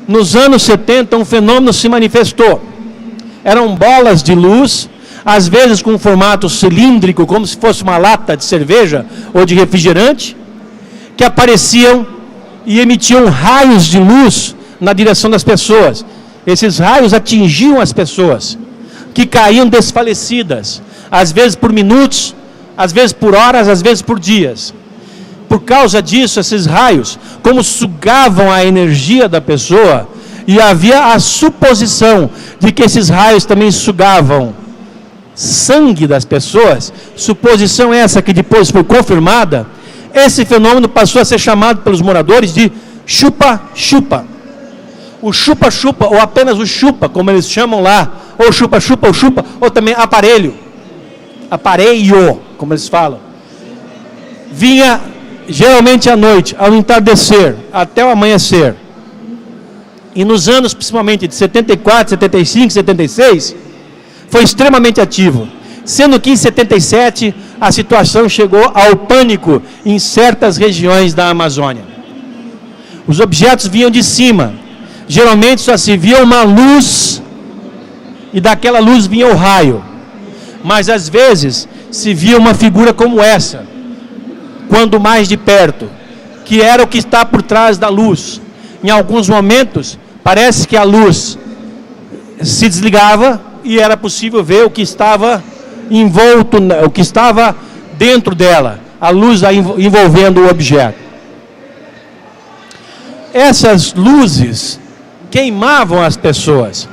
nos anos 70 um fenômeno se manifestou. Eram bolas de luz, às vezes com um formato cilíndrico, como se fosse uma lata de cerveja ou de refrigerante, que apareciam e emitiam raios de luz na direção das pessoas. Esses raios atingiam as pessoas, que caíam desfalecidas, às vezes por minutos, às vezes por horas, às vezes por dias. Por causa disso, esses raios, como sugavam a energia da pessoa, e havia a suposição de que esses raios também sugavam sangue das pessoas, suposição essa que depois foi confirmada. Esse fenômeno passou a ser chamado pelos moradores de chupa-chupa. O chupa-chupa, ou apenas o chupa, como eles chamam lá, ou chupa-chupa, ou chupa, ou também aparelho, como eles falam, vinha geralmente à noite, ao entardecer, até o amanhecer. E nos anos, principalmente de 74, 75, 76, foi extremamente ativo. Sendo que em 77, a situação chegou ao pânico em certas regiões da Amazônia. Os objetos vinham de cima. Geralmente só se via uma luz, e daquela luz vinha o raio. Mas às vezes se via uma figura como essa, quando mais de perto, que era o que está por trás da luz. Em alguns momentos, parece que a luz se desligava e era possível ver o que estava envolto, o que estava dentro dela, a luz envolvendo o objeto. Essas luzes queimavam as pessoas.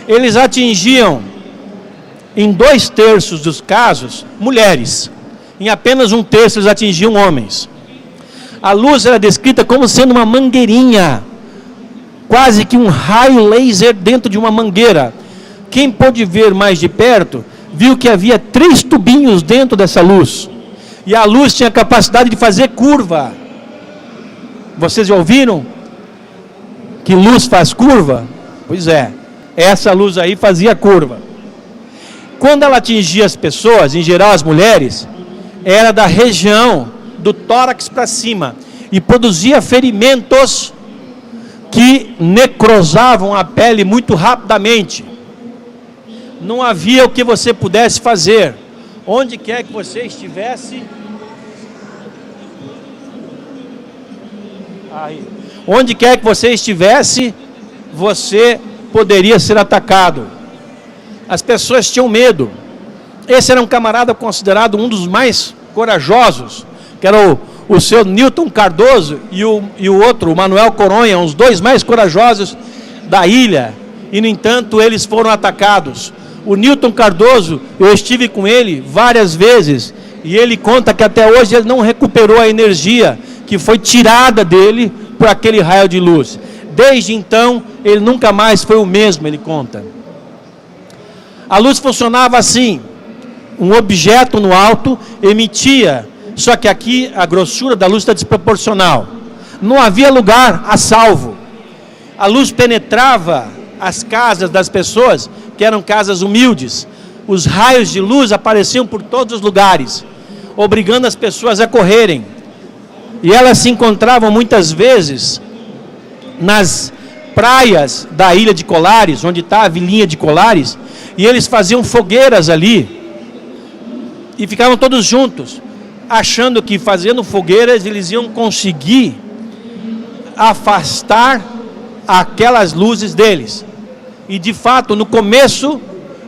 Eles atingiam, em 2/3 dos casos, mulheres. Em apenas 1/3 eles atingiam homens. A luz era descrita como sendo uma mangueirinha, quase que um raio laser dentro de uma mangueira. Quem pôde ver mais de perto, viu que havia 3 tubinhos dentro dessa luz. E a luz tinha a capacidade de fazer curva. Vocês já ouviram que luz faz curva? Pois é, essa luz aí fazia curva. Quando ela atingia as pessoas, em geral as mulheres, era da região do tórax para cima e produzia ferimentos que necrosavam a pele muito rapidamente. Não havia o que você pudesse fazer. Onde quer que você estivesse, onde quer que você estivesse, você poderia ser atacado. As pessoas tinham medo. Esse era um camarada considerado um dos mais corajosos, que era o seu Newton Cardoso e o outro, o Manuel Coronha, os dois mais corajosos da ilha. E, no entanto, eles foram atacados. O Newton Cardoso, eu estive com ele várias vezes, e ele conta que até hoje ele não recuperou a energia que foi tirada dele por aquele raio de luz. Desde então, ele nunca mais foi o mesmo, ele conta. A luz funcionava assim: um objeto no alto emitia Só que aqui a grossura da luz está desproporcional. Não havia lugar a salvo. A luz penetrava as casas das pessoas, que eram casas humildes. Os raios de luz apareciam por todos os lugares, obrigando as pessoas a correrem. E elas se encontravam muitas vezes nas praias da ilha de Colares, onde está a vilinha de Colares, e eles faziam fogueiras ali, e ficavam todos juntos, achando que fazendo fogueiras eles iam conseguir afastar aquelas luzes deles. E de fato, no começo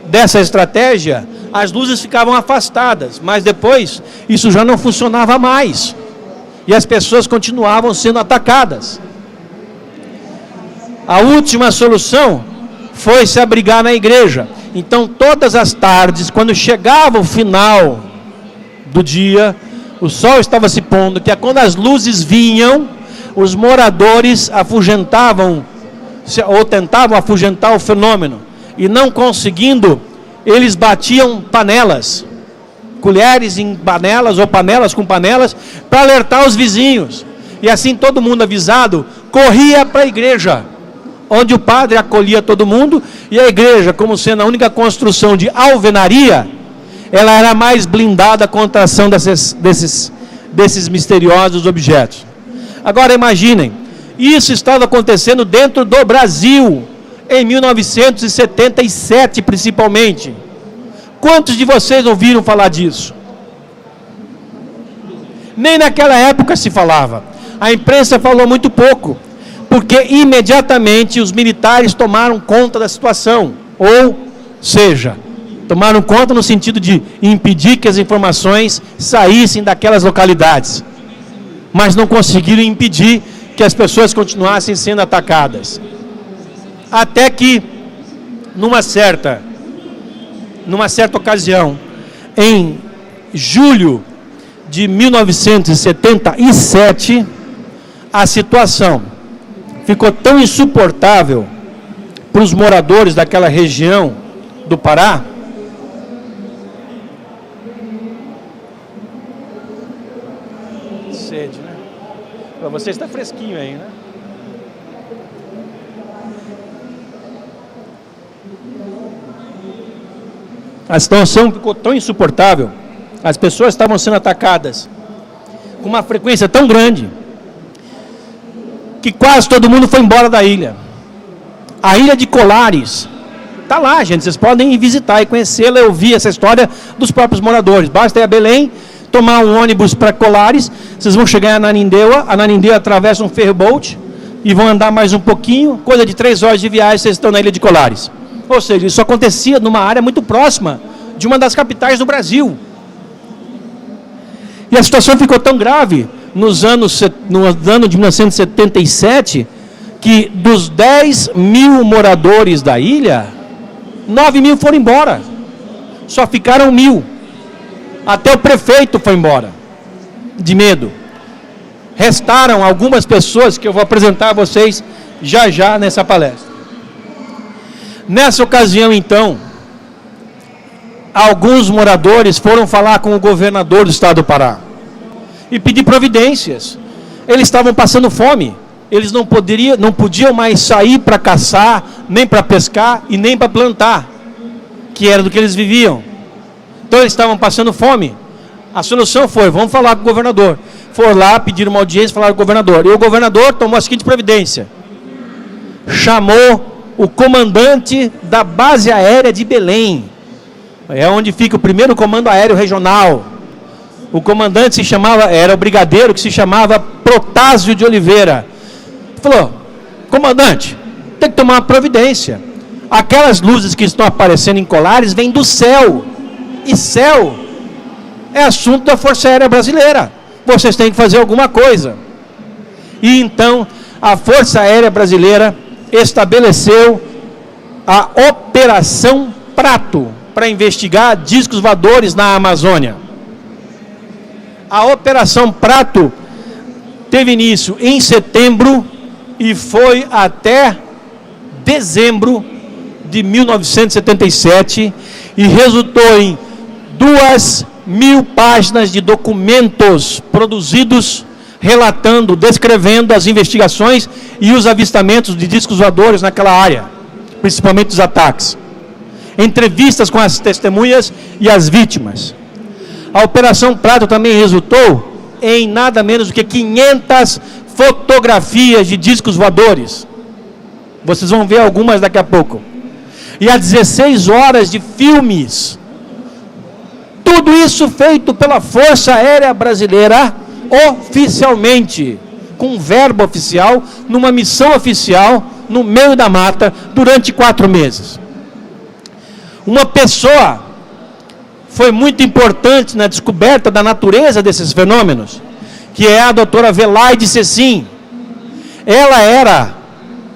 dessa estratégia, as luzes ficavam afastadas, mas depois isso já não funcionava mais, e as pessoas continuavam sendo atacadas. A última solução foi se abrigar na igreja. Então, todas as tardes, quando chegava o final do dia, o sol estava se pondo, que é quando as luzes vinham, os moradores afugentavam, ou tentavam afugentar o fenômeno, e não conseguindo, eles batiam panelas, colheres em panelas, ou panelas com panelas, para alertar os vizinhos. E assim todo mundo avisado, corria para a igreja, onde o padre acolhia todo mundo, e a igreja, como sendo a única construção de alvenaria, ela era mais blindada contra a ação desses misteriosos objetos. Agora imaginem, isso estava acontecendo dentro do Brasil, em 1977 principalmente. Quantos de vocês ouviram falar disso? Nem naquela época se falava. A imprensa falou muito pouco, porque imediatamente os militares tomaram conta da situação, ou seja, tomaram conta no sentido de impedir que as informações saíssem daquelas localidades, mas não conseguiram impedir que as pessoas continuassem sendo atacadas. Até que, numa certa ocasião, em julho de 1977, a situação ficou tão insuportável para os moradores daquela região do Pará, sede, né? Para você está fresquinho aí, né? A situação ficou tão insuportável, as pessoas estavam sendo atacadas com uma frequência tão grande, que quase todo mundo foi embora da ilha. A ilha de Colares está lá, gente, vocês podem ir visitar e conhecê-la, eu vi essa história dos próprios moradores. Basta ir a Belém, tomar um ônibus para Colares, vocês vão chegar em Ananindeua, atravessa um ferryboat e vão andar mais um pouquinho, coisa de 3 horas de viagem, vocês estão na ilha de Colares. Ou seja, isso acontecia numa área muito próxima de uma das capitais do Brasil. E a situação ficou tão grave no ano de 1977, que dos 10 mil moradores da ilha, 9 mil foram embora. Só ficaram 1.000. Até o prefeito foi embora, de medo. Restaram algumas pessoas que eu vou apresentar a vocês já nessa palestra. Nessa ocasião, então, alguns moradores foram falar com o governador do estado do Pará e pedir providências. Eles estavam passando fome, eles não podiam mais sair para caçar, nem para pescar e nem para plantar, que era do que eles viviam. Então eles estavam passando fome. A solução foi, vamos falar com o governador. Foram lá, pediram uma audiência, falaram com o governador. E o governador tomou a seguinte providência: chamou o comandante da base aérea de Belém, é onde fica o primeiro comando aéreo regional. O comandante era o brigadeiro, que se chamava Protásio de Oliveira. Falou: comandante, tem que tomar uma providência. Aquelas luzes que estão aparecendo em Colares vêm do céu, e céu é assunto da Força Aérea Brasileira. Vocês têm que fazer alguma coisa. E então a Força Aérea Brasileira estabeleceu a Operação Prato para investigar discos voadores na Amazônia. A Operação Prato teve início em setembro e foi até dezembro de 1977 e resultou em 2 1.000 páginas de documentos produzidos, relatando, descrevendo as investigações e os avistamentos de discos voadores naquela área, principalmente os ataques. Entrevistas com as testemunhas e as vítimas. A Operação Prato também resultou em nada menos do que 500 fotografias de discos voadores. Vocês vão ver algumas daqui a pouco. E há 16 horas de filmes. Tudo isso feito pela Força Aérea Brasileira oficialmente, com verbo oficial, numa missão oficial, no meio da mata, durante 4 meses. Uma pessoa foi muito importante na descoberta da natureza desses fenômenos, que é a doutora Velaide Cecim. Ela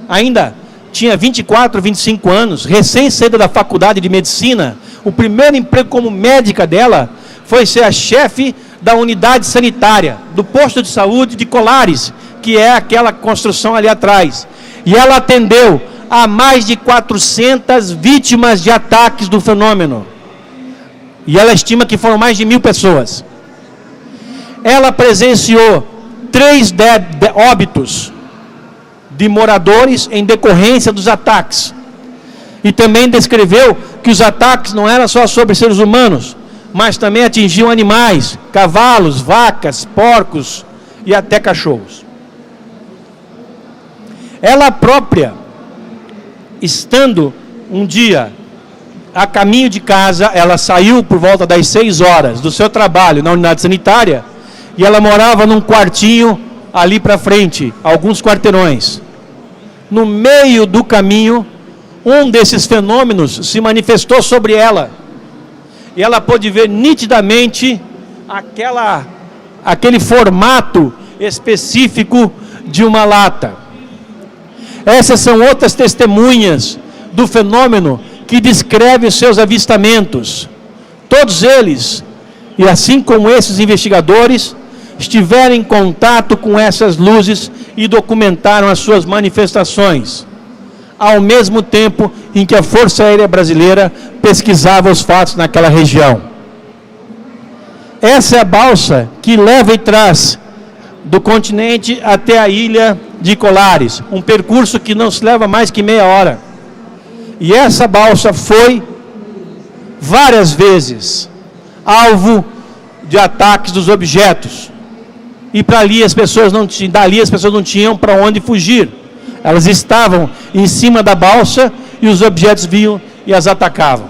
ainda tinha 24, 25 anos, recém-saída da faculdade de medicina. O primeiro emprego como médica dela foi ser a chefe da unidade sanitária, do posto de saúde de Colares, que é aquela construção ali atrás. E ela atendeu a mais de 400 vítimas de ataques do fenômeno. E ela estima que foram mais de 1.000 pessoas. Ela presenciou 3 óbitos de moradores em decorrência dos ataques. E também descreveu que os ataques não eram só sobre seres humanos, mas também atingiam animais, cavalos, vacas, porcos e até cachorros. Ela própria, estando um dia a caminho de casa, ela saiu por volta das 6 horas do seu trabalho na unidade sanitária, e ela morava num quartinho ali para frente, alguns quarteirões. No meio do caminho, um desses fenômenos se manifestou sobre ela, e ela pôde ver nitidamente aquele formato específico de uma lata. Essas são outras testemunhas do fenômeno que descrevem os seus avistamentos. Todos eles, e assim como esses investigadores, estiveram em contato com essas luzes e documentaram as suas manifestações, ao mesmo tempo em que a Força Aérea Brasileira pesquisava os fatos naquela região. Essa é a balsa que leva e traz do continente até a ilha de Colares, um percurso que não se leva mais que meia hora. E essa balsa foi várias vezes alvo de ataques dos objetos. E para ali dali as pessoas não tinham para onde fugir. Elas estavam em cima da balsa e os objetos vinham e as atacavam.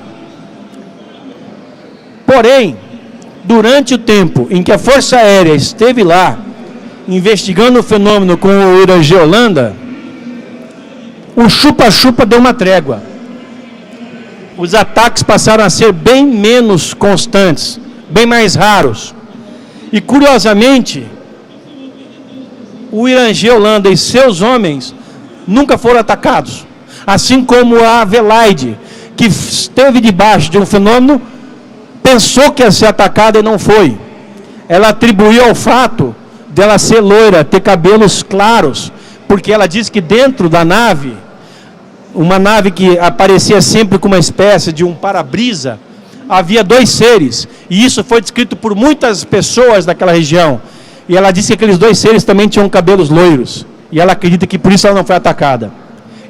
Porém, durante o tempo em que a Força Aérea esteve lá, investigando o fenômeno com o Irangê Holanda, o chupa-chupa deu uma trégua. Os ataques passaram a ser bem menos constantes, bem mais raros. E, curiosamente, o Irangê Holanda e seus homens nunca foram atacados. Assim como a Velaide, que esteve debaixo de um fenômeno, pensou que ia ser atacada e não foi. Ela atribuiu ao fato dela ser loira, ter cabelos claros, porque ela disse que dentro da nave, uma nave que aparecia sempre com uma espécie de um para-brisa, havia 2 seres, e isso foi descrito por muitas pessoas daquela região, e ela disse que aqueles 2 seres também tinham cabelos loiros, e ela acredita que por isso ela não foi atacada.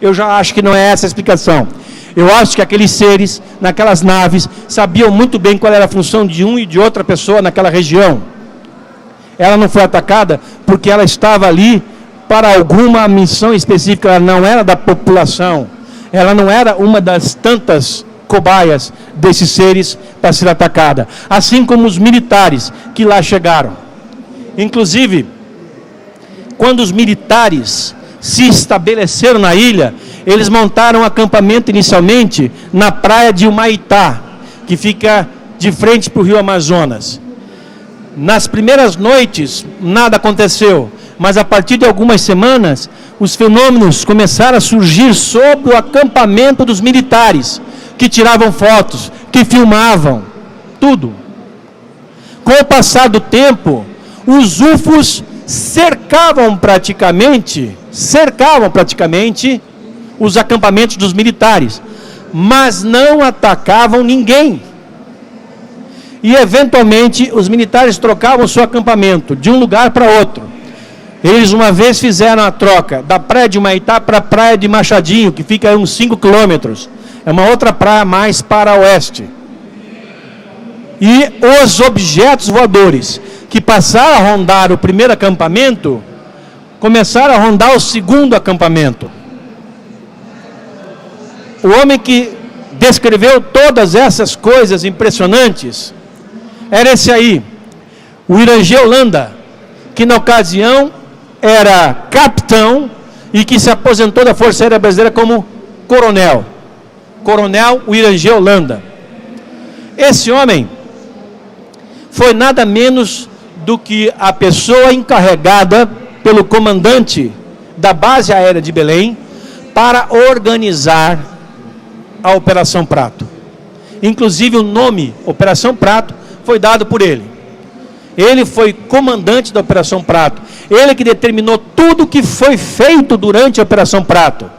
Eu já acho que não é essa a explicação. Eu acho que aqueles seres, naquelas naves, sabiam muito bem qual era a função de um e de outra pessoa naquela região. Ela não foi atacada porque ela estava ali para alguma missão específica. Ela não era da população, ela não era uma das tantas cobaias desses seres para ser atacada, assim como os militares que lá chegaram. Inclusive, quando os militares se estabeleceram na ilha, eles montaram um acampamento inicialmente na praia de Humaitá, que fica de frente para o rio Amazonas. Nas primeiras noites, nada aconteceu, mas a partir de algumas semanas, os fenômenos começaram a surgir sobre o acampamento dos militares, que tiravam fotos, que filmavam, tudo. Com o passar do tempo, os UFOs cercavam praticamente os acampamentos dos militares, mas não atacavam ninguém. e, eventualmente, os militares trocavam seu acampamento de um lugar para outro. Eles uma vez fizeram a troca da praia de Humaitá para a praia de Machadinho, que fica a uns 5 quilômetros. É uma outra praia mais para oeste. E os objetos voadores que passaram a rondar o primeiro acampamento, começaram a rondar o segundo acampamento. O homem que descreveu todas essas coisas impressionantes era esse aí, o Irangê Holanda, que na ocasião era capitão e que se aposentou da Força Aérea Brasileira como coronel. Coronel Irangê Holanda. Esse homem foi nada menos do que a pessoa encarregada pelo comandante da base aérea de Belém para organizar a Operação Prato. Inclusive o nome Operação Prato foi dado por ele. Ele foi comandante da Operação Prato. Ele que determinou tudo o que foi feito durante a Operação Prato.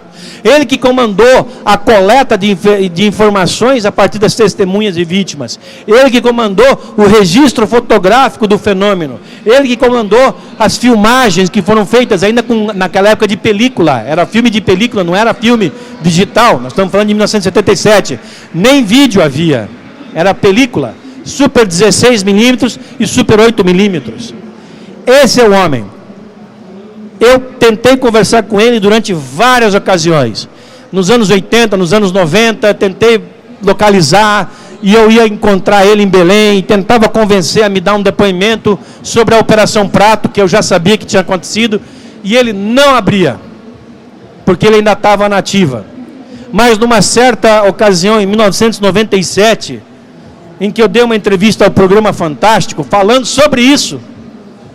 Ele que comandou a coleta de informações a partir das testemunhas e vítimas. Ele que comandou o registro fotográfico do fenômeno. Ele que comandou as filmagens que foram feitas ainda naquela época de película. Era filme de película, não era filme digital. Nós estamos falando de 1977. Nem vídeo havia. Era película. Super 16 milímetros e Super 8 milímetros. Esse é o homem. Eu tentei conversar com ele durante várias ocasiões. Nos anos 80, nos anos 90, tentei localizar e eu ia encontrar ele em Belém e tentava convencer a me dar um depoimento sobre a Operação Prato, que eu já sabia que tinha acontecido, e ele não abria, porque ele ainda estava na ativa. Mas numa certa ocasião, em 1997, em que eu dei uma entrevista ao programa Fantástico, falando sobre isso,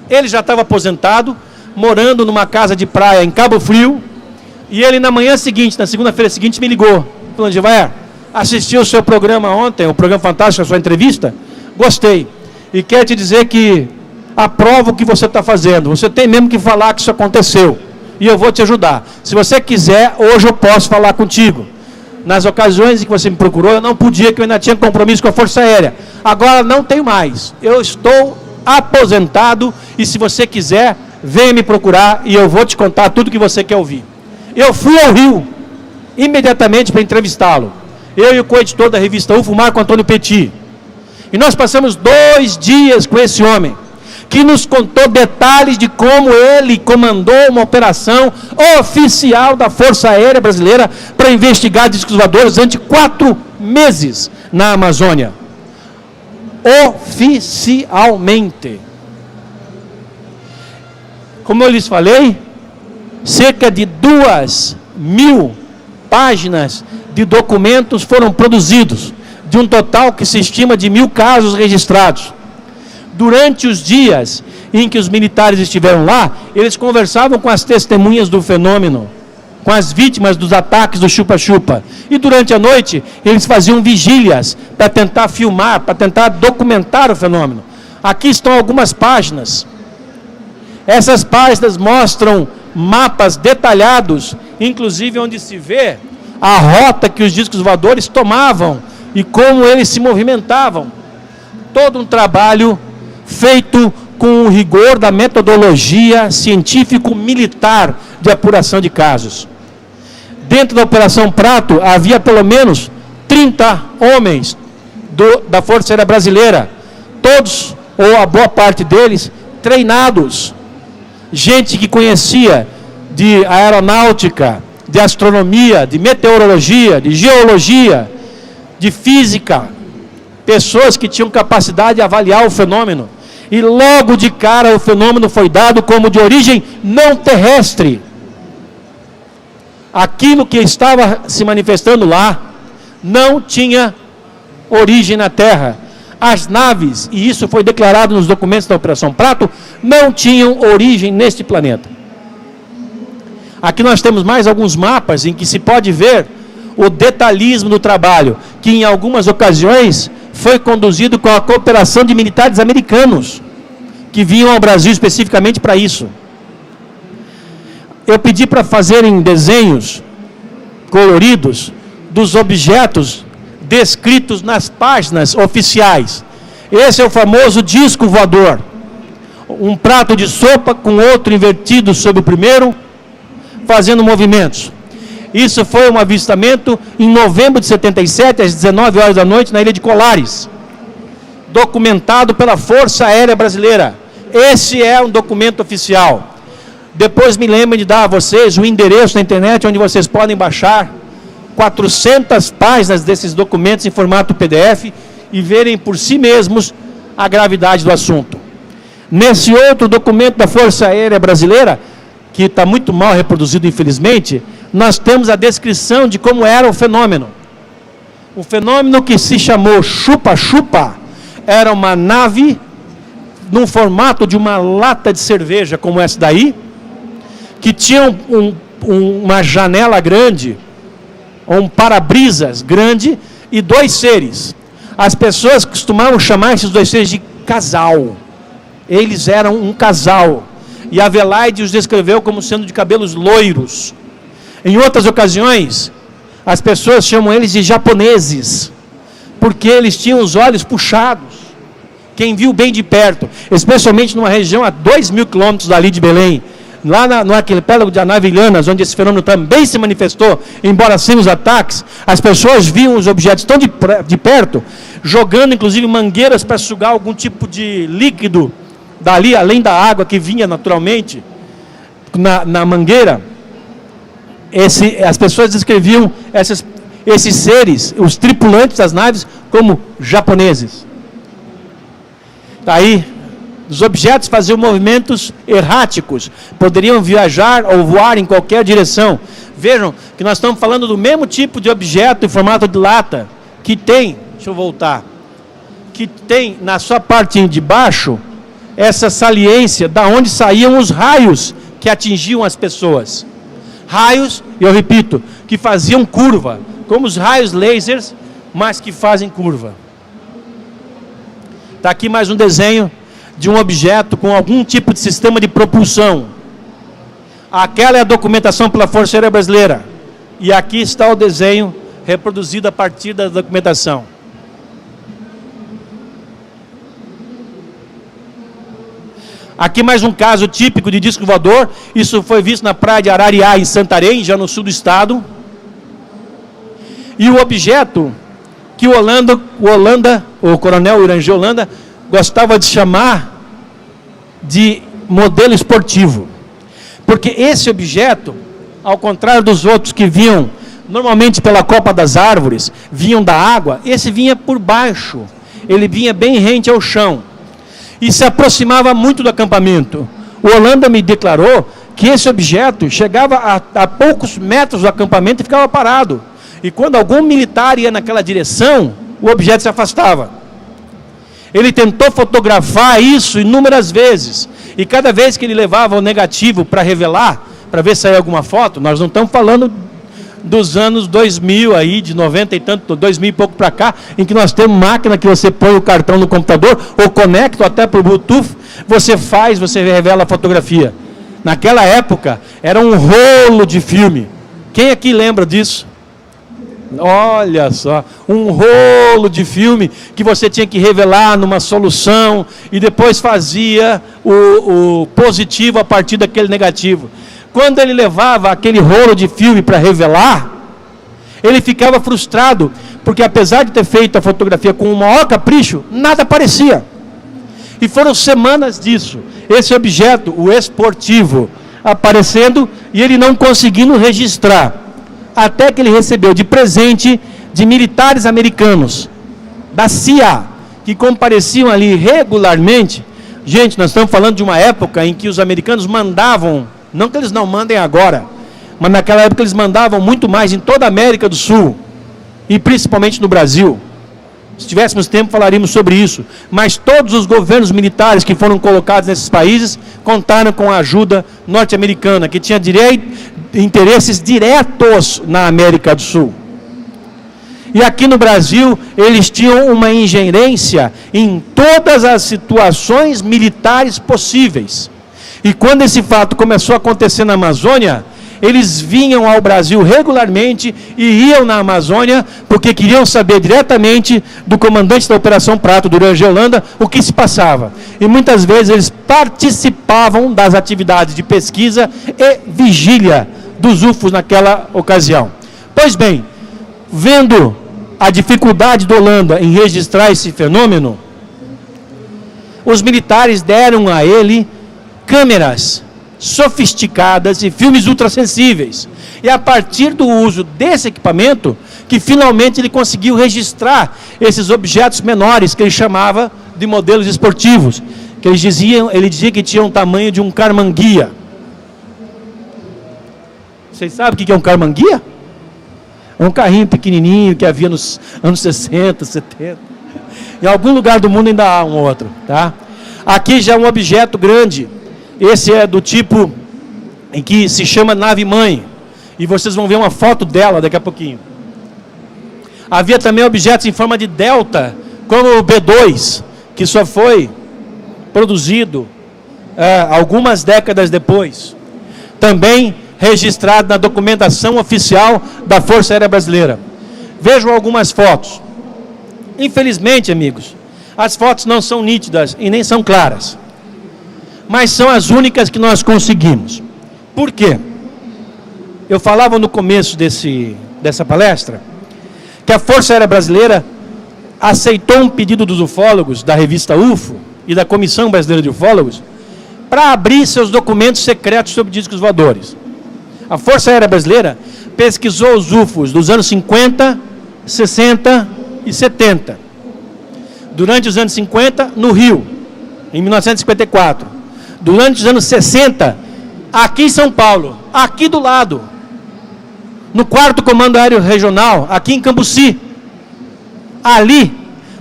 ele já estava aposentado, morando numa casa de praia em Cabo Frio, e ele na manhã seguinte, na segunda-feira seguinte, me ligou, falando: Jevaer, assisti o seu programa ontem, o programa Fantástico, a sua entrevista, gostei, e quero te dizer que aprovo o que você está fazendo, você tem mesmo que falar que isso aconteceu, e eu vou te ajudar. Se você quiser, hoje eu posso falar contigo. Nas ocasiões em que você me procurou, eu não podia, que eu ainda tinha compromisso com a Força Aérea. Agora não tenho mais, eu estou aposentado, e se você quiser, venha me procurar e eu vou te contar tudo que você quer ouvir. Eu fui ao Rio, imediatamente para entrevistá-lo. Eu e o co-editor da revista UFO, Marco Antônio Petit. E nós passamos 2 dias com esse homem, que nos contou detalhes de como ele comandou uma operação oficial da Força Aérea Brasileira para investigar discos voadores durante 4 meses na Amazônia. Oficialmente. Como eu lhes falei, cerca de 2.000 páginas de documentos foram produzidos, de um total que se estima de 1.000 casos registrados. Durante os dias em que os militares estiveram lá, eles conversavam com as testemunhas do fenômeno, com as vítimas dos ataques do chupa-chupa. E durante a noite, eles faziam vigílias para tentar filmar, para tentar documentar o fenômeno. Aqui estão algumas páginas. Essas páginas mostram mapas detalhados, inclusive onde se vê a rota que os discos voadores tomavam e como eles se movimentavam. Todo um trabalho feito com o rigor da metodologia científico-militar de apuração de casos. Dentro da Operação Prato, havia pelo menos 30 homens da Força Aérea Brasileira, todos, ou a boa parte deles, treinados. Gente que conhecia de aeronáutica, de astronomia, de meteorologia, de geologia, de física, pessoas que tinham capacidade de avaliar o fenômeno. E logo de cara o fenômeno foi dado como de origem não terrestre. Aquilo que estava se manifestando lá não tinha origem na Terra. As naves, e isso foi declarado nos documentos da Operação Prato, não tinham origem neste planeta. Aqui nós temos mais alguns mapas em que se pode ver o detalhismo do trabalho, que em algumas ocasiões foi conduzido com a cooperação de militares americanos, que vinham ao Brasil especificamente para isso. Eu pedi para fazerem desenhos coloridos dos objetos descritos nas páginas oficiais. Esse é o famoso disco voador. Um prato de sopa com outro invertido sobre o primeiro, fazendo movimentos. Isso foi um avistamento em novembro de 77, às 19 horas da noite, na ilha de Colares. Documentado pela Força Aérea Brasileira. Esse é um documento oficial. Depois me lembrem de dar a vocês o endereço na internet, onde vocês podem baixar 400 páginas desses documentos em formato PDF e verem por si mesmos a gravidade do assunto. Nesse outro documento da Força Aérea Brasileira, que está muito mal reproduzido, infelizmente, nós temos a descrição de como era o fenômeno. O fenômeno, que se chamou chupa-chupa, era uma nave num formato de uma lata de cerveja, como essa daí, que tinha uma janela grande, um para-brisas grande, e dois seres. As pessoas costumavam chamar esses dois seres de casal. Eles eram um casal. E a Adelaide os descreveu como sendo de cabelos loiros. Em outras ocasiões, as pessoas chamam eles de japoneses, porque eles tinham os olhos puxados. Quem viu bem de perto, especialmente numa região a 2.000 quilômetros dali de Belém, lá no arquipélago de Anavilhanas, onde esse fenômeno também se manifestou, embora sem os ataques, as pessoas viam os objetos tão de perto, jogando inclusive mangueiras para sugar algum tipo de líquido dali, além da água que vinha naturalmente na mangueira. As pessoas descreviam esses seres, os tripulantes das naves, como japoneses. Aí, os objetos faziam movimentos erráticos, poderiam viajar ou voar em qualquer direção. Vejam que nós estamos falando do mesmo tipo de objeto em formato de lata, que tem, deixa eu voltar, que tem na sua parte de baixo, essa saliência da onde saíam os raios que atingiam as pessoas. Raios, eu repito, que faziam curva, como os raios lasers, mas que fazem curva. Está aqui mais um desenho de um objeto com algum tipo de sistema de propulsão. Aquela é a documentação pela Força Aérea Brasileira. E aqui está o desenho reproduzido a partir da documentação. Aqui mais um caso típico de disco voador. Isso foi visto na praia de Arariá, em Santarém, já no sul do estado. E o objeto que o coronel Irangê Holanda gostava de chamar de modelo esportivo. Porque esse objeto, ao contrário dos outros que vinham normalmente pela copa das árvores, vinham da água, esse vinha por baixo. Ele vinha bem rente ao chão. E se aproximava muito do acampamento. O Holanda me declarou que esse objeto chegava a poucos metros do acampamento e ficava parado. E quando algum militar ia naquela direção, o objeto se afastava. Ele tentou fotografar isso inúmeras vezes. E cada vez que ele levava o negativo para revelar, para ver se saía alguma foto, nós não estamos falando dos anos 2000 aí, de 90 e tanto, 2000 e pouco para cá, em que nós temos máquina que você põe o cartão no computador, ou conecta até para o Bluetooth, você revela a fotografia. Naquela época, era um rolo de filme. Quem aqui lembra disso? Olha só, um rolo de filme que você tinha que revelar numa solução e depois fazia o positivo a partir daquele negativo. Quando ele levava aquele rolo de filme para revelar, ele ficava frustrado, porque apesar de ter feito a fotografia com o maior capricho, nada aparecia. E foram semanas disso, esse objeto, o esportivo, aparecendo e ele não conseguindo registrar. Até que ele recebeu de presente de militares americanos, da CIA, que compareciam ali regularmente. Gente, nós estamos falando de uma época em que os americanos mandavam, não que eles não mandem agora, mas naquela época eles mandavam muito mais em toda a América do Sul, e principalmente no Brasil. Se tivéssemos tempo falaríamos sobre isso, mas todos os governos militares que foram colocados nesses países contaram com a ajuda norte-americana, que tinha interesses diretos na América do Sul. E aqui no Brasil, eles tinham uma ingerência em todas as situações militares possíveis. E quando esse fato começou a acontecer na Amazônia, eles vinham ao Brasil regularmente e iam na Amazônia porque queriam saber diretamente do comandante da Operação Prato, do Rangel Holanda, o que se passava. E muitas vezes eles participavam das atividades de pesquisa e vigília dos UFOs naquela ocasião. Pois bem, vendo a dificuldade do Holanda em registrar esse fenômeno, os militares deram a ele câmeras sofisticadas e filmes ultrassensíveis. E a partir do uso desse equipamento, que finalmente ele conseguiu registrar esses objetos menores, que ele chamava de modelos esportivos, que ele dizia que tinham o tamanho de um carmanguia. Vocês sabem o que é um carmanguia? É um carrinho pequenininho que havia nos anos 60, 70. Em algum lugar do mundo ainda há um outro, tá? Aqui já é um objeto grande. Esse é do tipo em que se chama nave-mãe. E vocês vão ver uma foto dela daqui a pouquinho. Havia também objetos em forma de delta, como o B2, que só foi produzido algumas décadas depois. Também registrado na documentação oficial da Força Aérea Brasileira. Vejam algumas fotos. Infelizmente, amigos, as fotos não são nítidas e nem são claras. Mas são as únicas que nós conseguimos. Por quê? Eu falava no começo dessa palestra que a Força Aérea Brasileira aceitou um pedido dos ufólogos, da revista UFO e da Comissão Brasileira de Ufólogos, para abrir seus documentos secretos sobre discos voadores. A Força Aérea Brasileira pesquisou os UFOs dos anos 50, 60 e 70. Durante os anos 50, no Rio, em 1954. Durante os anos 60, aqui em São Paulo, aqui do lado, no 4º Comando Aéreo Regional, aqui em Cambuci. Ali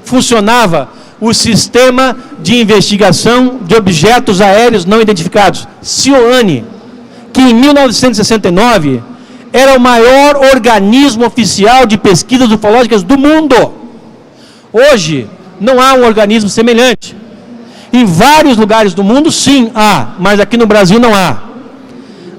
funcionava o Sistema de Investigação de Objetos Aéreos Não Identificados, SIOANI, que em 1969 era o maior organismo oficial de pesquisas ufológicas do mundo. Hoje, não há um organismo semelhante. Em vários lugares do mundo, sim, há, mas aqui no Brasil não há.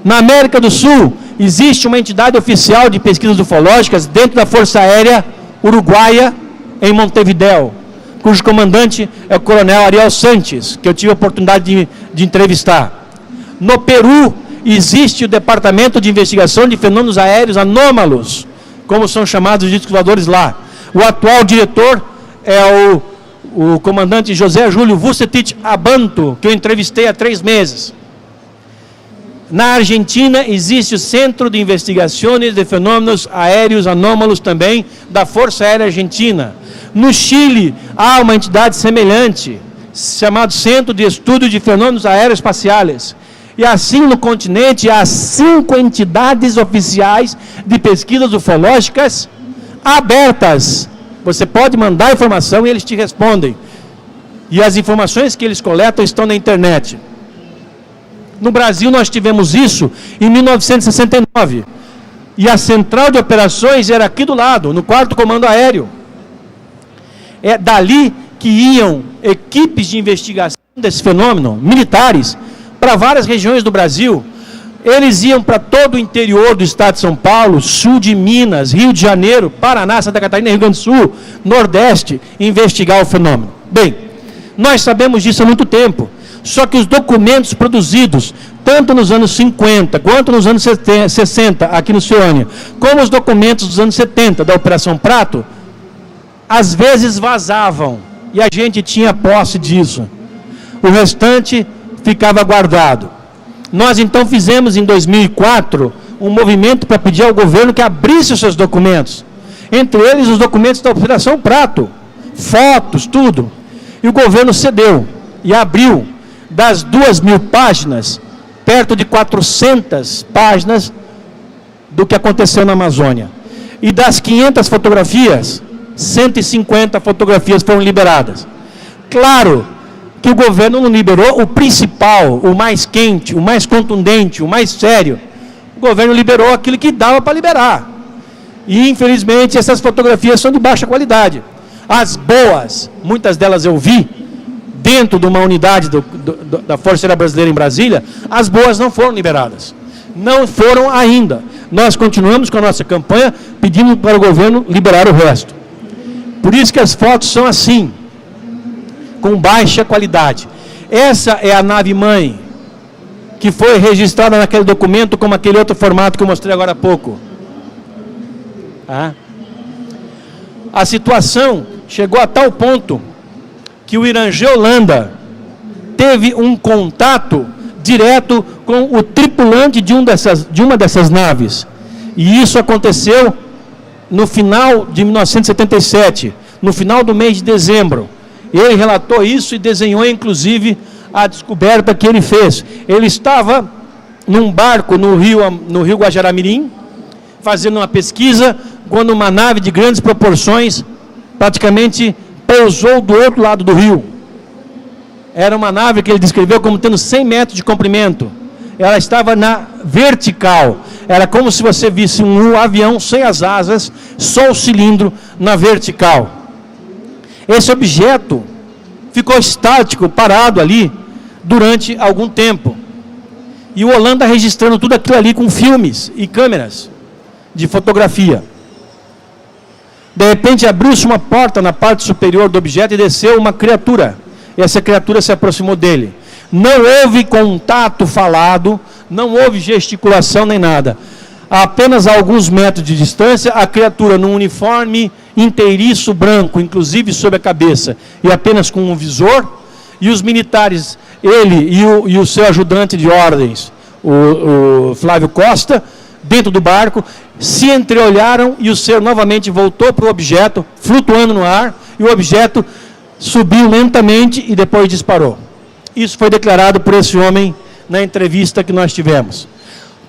Na América do Sul, existe uma entidade oficial de pesquisas ufológicas dentro da Força Aérea Uruguaia, em Montevidéu, cujo comandante é o coronel Ariel Santos, que eu tive a oportunidade de entrevistar. No Peru, existe o Departamento de Investigação de Fenômenos Aéreos Anômalos, como são chamados os discos voadores lá. O atual diretor é o comandante José Júlio Vucetich Abanto, que eu entrevistei há 3 meses. Na Argentina, existe o Centro de Investigações de Fenômenos Aéreos Anômalos também, da Força Aérea Argentina. No Chile, há uma entidade semelhante, chamado Centro de Estudo de Fenômenos Aeroespaciais. E assim no continente há 5 entidades oficiais de pesquisas ufológicas abertas. Você pode mandar informação e eles te respondem. E as informações que eles coletam estão na internet. No Brasil nós tivemos isso em 1969. E a central de operações era aqui do lado, no 4º Comando Aéreo. É dali que iam equipes de investigação desse fenômeno, militares, para várias regiões do Brasil. Eles iam para todo o interior do estado de São Paulo, sul de Minas, Rio de Janeiro, Paraná, Santa Catarina, Rio Grande do Sul, Nordeste, investigar o fenômeno. Bem, nós sabemos disso há muito tempo, só que os documentos produzidos, tanto nos anos 50, quanto nos anos 60, aqui no Ciônia, como os documentos dos anos 70, da Operação Prato, às vezes vazavam, e a gente tinha posse disso. O restante ficava guardado. Nós então fizemos em 2004 um movimento para pedir ao governo que abrisse os seus documentos, entre eles os documentos da Operação Prato, fotos, tudo. E o governo cedeu e abriu das 2.000 páginas, perto de 400 páginas do que aconteceu na Amazônia. E das 500 fotografias, 150 fotografias foram liberadas. Claro que o governo não liberou o principal, o mais quente, o mais contundente, o mais sério. O governo liberou aquilo que dava para liberar. E, infelizmente, essas fotografias são de baixa qualidade. As boas, muitas delas eu vi, dentro de uma unidade da Força Aérea Brasileira em Brasília, as boas não foram liberadas. Não foram ainda. Nós continuamos com a nossa campanha pedindo para o governo liberar o resto. Por isso que as fotos são assim, com baixa qualidade. Essa é a nave-mãe, que foi registrada naquele documento como aquele outro formato que eu mostrei agora há pouco. A situação chegou a tal ponto que o Irangê Holanda teve um contato direto com o tripulante de uma dessas naves. E isso aconteceu no final de 1977, no final do mês de dezembro. Ele relatou isso e desenhou, inclusive, a descoberta que ele fez. Ele estava num barco no rio Guajará-Mirim, fazendo uma pesquisa, quando uma nave de grandes proporções praticamente pousou do outro lado do rio. Era uma nave que ele descreveu como tendo 100 metros de comprimento. Ela estava na vertical. Era como se você visse um avião sem as asas, só o cilindro na vertical. Esse objeto ficou estático, parado ali, durante algum tempo. E o Holanda registrando tudo aquilo ali com filmes e câmeras de fotografia. De repente abriu-se uma porta na parte superior do objeto e desceu uma criatura. E essa criatura se aproximou dele. Não houve contato falado, não houve gesticulação nem nada. A apenas alguns metros de distância, a criatura num uniforme inteiriço branco, inclusive sobre a cabeça, e apenas com um visor, e os militares, ele e o seu ajudante de ordens, o Flávio Costa, dentro do barco, se entreolharam e o ser novamente voltou para o objeto, flutuando no ar, e o objeto subiu lentamente e depois disparou. Isso foi declarado por esse homem na entrevista que nós tivemos.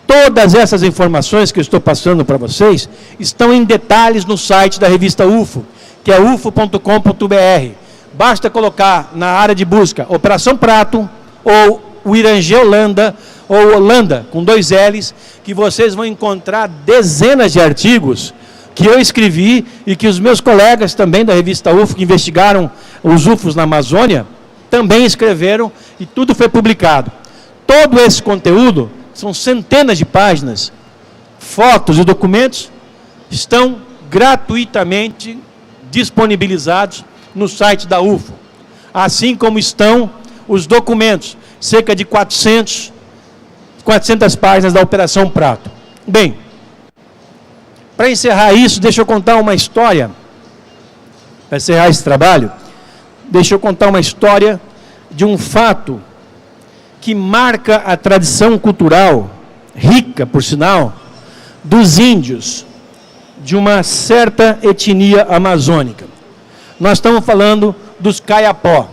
Todas essas informações que eu estou passando para vocês estão em detalhes no site da revista UFO, que é ufo.com.br. Basta colocar na área de busca Operação Prato ou o Irangê Holanda, ou Holanda, com 2 L's, que vocês vão encontrar dezenas de artigos que eu escrevi e que os meus colegas também da revista UFO, que investigaram os UFOs na Amazônia, também escreveram e tudo foi publicado. Todo esse conteúdo, são centenas de páginas, fotos e documentos, estão gratuitamente disponibilizados no site da UFO. Assim como estão os documentos, cerca de 400 páginas da Operação Prato. Bem, para encerrar isso, deixa eu contar uma história. Para encerrar esse trabalho, deixa eu contar uma história de um fato que marca a tradição cultural, rica, por sinal, dos índios, de uma certa etnia amazônica. Nós estamos falando dos Kayapó.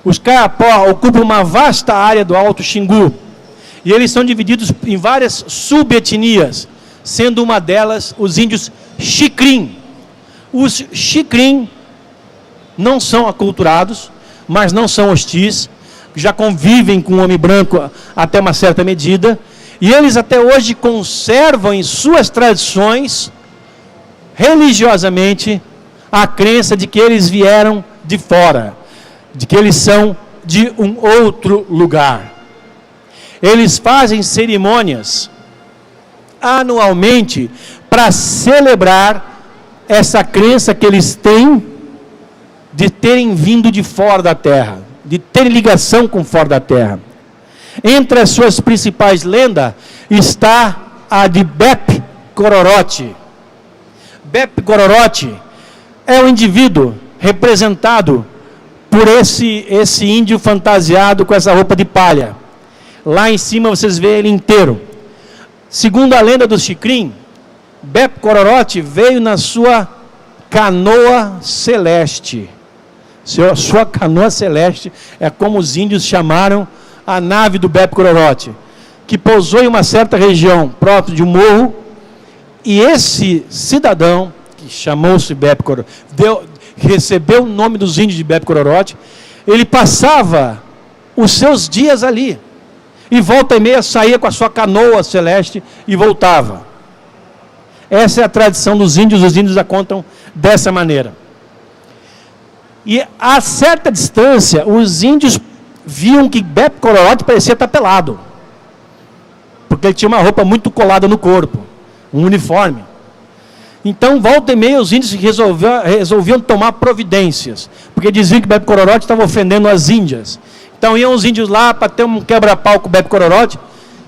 Os Kayapó ocupam uma vasta área do Alto Xingu, e eles são divididos em várias subetnias, sendo uma delas os índios Xikrin. Os Xikrin não são aculturados, mas não são hostis, já convivem com o homem branco até uma certa medida, e eles até hoje conservam em suas tradições, religiosamente, a crença de que eles vieram de fora, de que eles são de um outro lugar. Eles fazem cerimônias anualmente para celebrar essa crença que eles têm de terem vindo de fora da terra, de terem ligação com fora da terra. Entre as suas principais lendas está a de Bep Cororote. Bep Cororote é um indivíduo representado por esse índio fantasiado com essa roupa de palha. Lá em cima vocês veem ele inteiro. Segundo a lenda do Xikrin, Bep Cororote veio na sua canoa celeste. Sua canoa celeste é como os índios chamaram a nave do Bep Cororote, que pousou em uma certa região próximo de um morro, e esse cidadão, que chamou-se Bep Cororote, recebeu o nome dos índios de Bep Cororote, ele passava os seus dias ali, e volta e meia saía com a sua canoa celeste e voltava. Essa é a tradição dos índios, os índios a contam dessa maneira. E a certa distância, os índios viam que Bep Cororote parecia estar pelado. porque ele tinha uma roupa muito colada no corpo, um uniforme. Então, volta e meia, os índios resolviam tomar providências, porque diziam que o Bebe Cororote estava ofendendo as índias. Então, iam os índios lá para ter um quebra-pau com o Bebe Cororote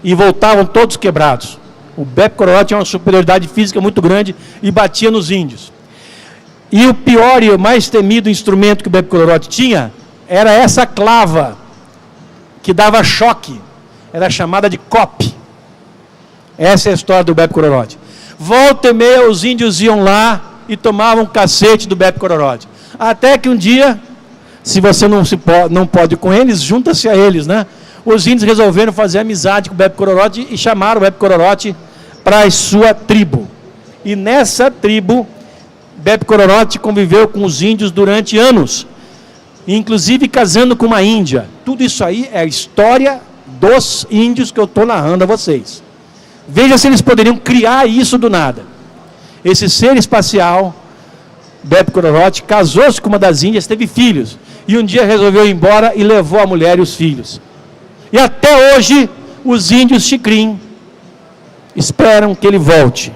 e voltavam todos quebrados. O Bebe Cororote tinha uma superioridade física muito grande e batia nos índios. E o pior e o mais temido instrumento que o Bebe Cororote tinha era essa clava, que dava choque. Era chamada de cope. Essa é a história do Bebe Cororote. Volta e meia, os índios iam lá e tomavam cacete do Bebe Cororote. Até que um dia, se você não pode com eles, junta-se a eles, né? Os índios resolveram fazer amizade com o Bebe Cororote e chamaram o Bebe Cororote para a sua tribo. E nessa tribo, Bebe Cororote conviveu com os índios durante anos, inclusive casando com uma índia. Tudo isso aí é a história dos índios que eu estou narrando a vocês. Veja se eles poderiam criar isso do nada. Esse ser espacial, Bebe Cororote, casou-se com uma das índias, teve filhos, e um dia resolveu ir embora e levou a mulher e os filhos. E até hoje, os índios Xikrin esperam que ele volte.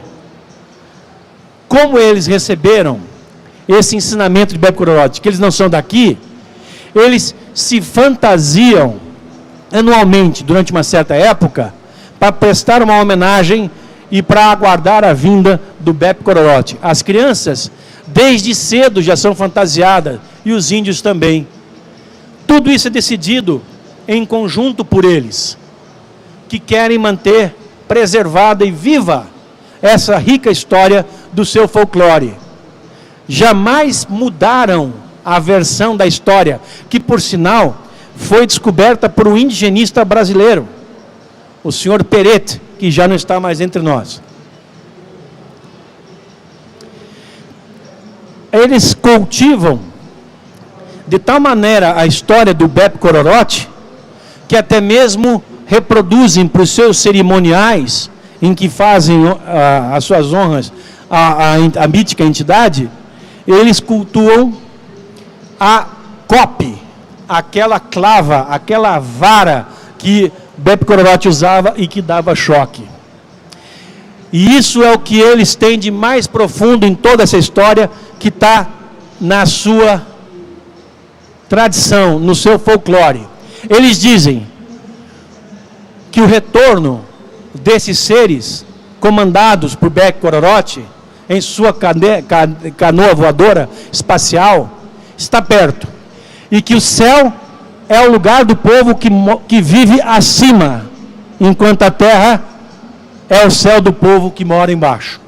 Como eles receberam esse ensinamento de Bebe Cororote, que eles não são daqui, eles se fantasiam anualmente, durante uma certa época, para prestar uma homenagem e para aguardar a vinda do Bebe Cororote. As crianças, desde cedo, já são fantasiadas, e os índios também. Tudo isso é decidido em conjunto por eles, que querem manter preservada e viva essa rica história do seu folclore. Jamais mudaram a versão da história, que por sinal foi descoberta por um indigenista brasileiro, o senhor Peret, que já não está mais entre nós. Eles cultivam de tal maneira a história do Bebe Cororote, que até mesmo reproduzem para os seus cerimoniais, em que fazem as suas honras à mítica entidade, eles cultuam a cope, aquela clava, aquela vara que Bebe Cororote usava e que dava choque. E isso é o que eles têm de mais profundo em toda essa história, que está na sua tradição, no seu folclore. Eles dizem que o retorno desses seres, comandados por Bebe Cororote, em sua canoa voadora espacial, está perto. E que o céu é o lugar do povo que vive acima, enquanto a terra é o céu do povo que mora embaixo.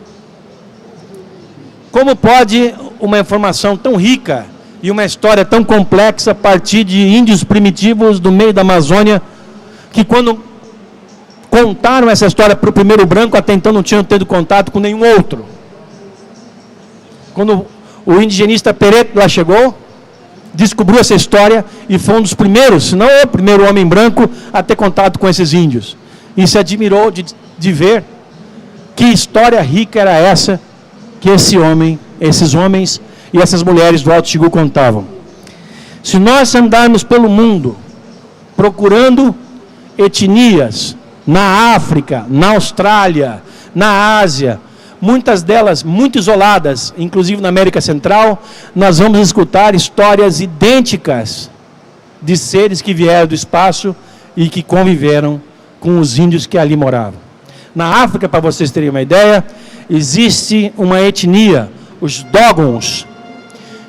Como pode uma informação tão rica e uma história tão complexa partir de índios primitivos do meio da Amazônia, que quando contaram essa história para o primeiro branco, até então não tinham tido contato com nenhum outro? Quando o indigenista Peret lá chegou, descobriu essa história e foi um dos primeiros, se não o primeiro homem branco a ter contato com esses índios. E se admirou de ver que história rica era essa que esses homens e essas mulheres do Alto Xingu contavam. Se nós andarmos pelo mundo procurando etnias na África, na Austrália, na Ásia, muitas delas muito isoladas, inclusive na América Central, nós vamos escutar histórias idênticas de seres que vieram do espaço e que conviveram com os índios que ali moravam. Na África, para vocês terem uma ideia, existe uma etnia, os Dogons,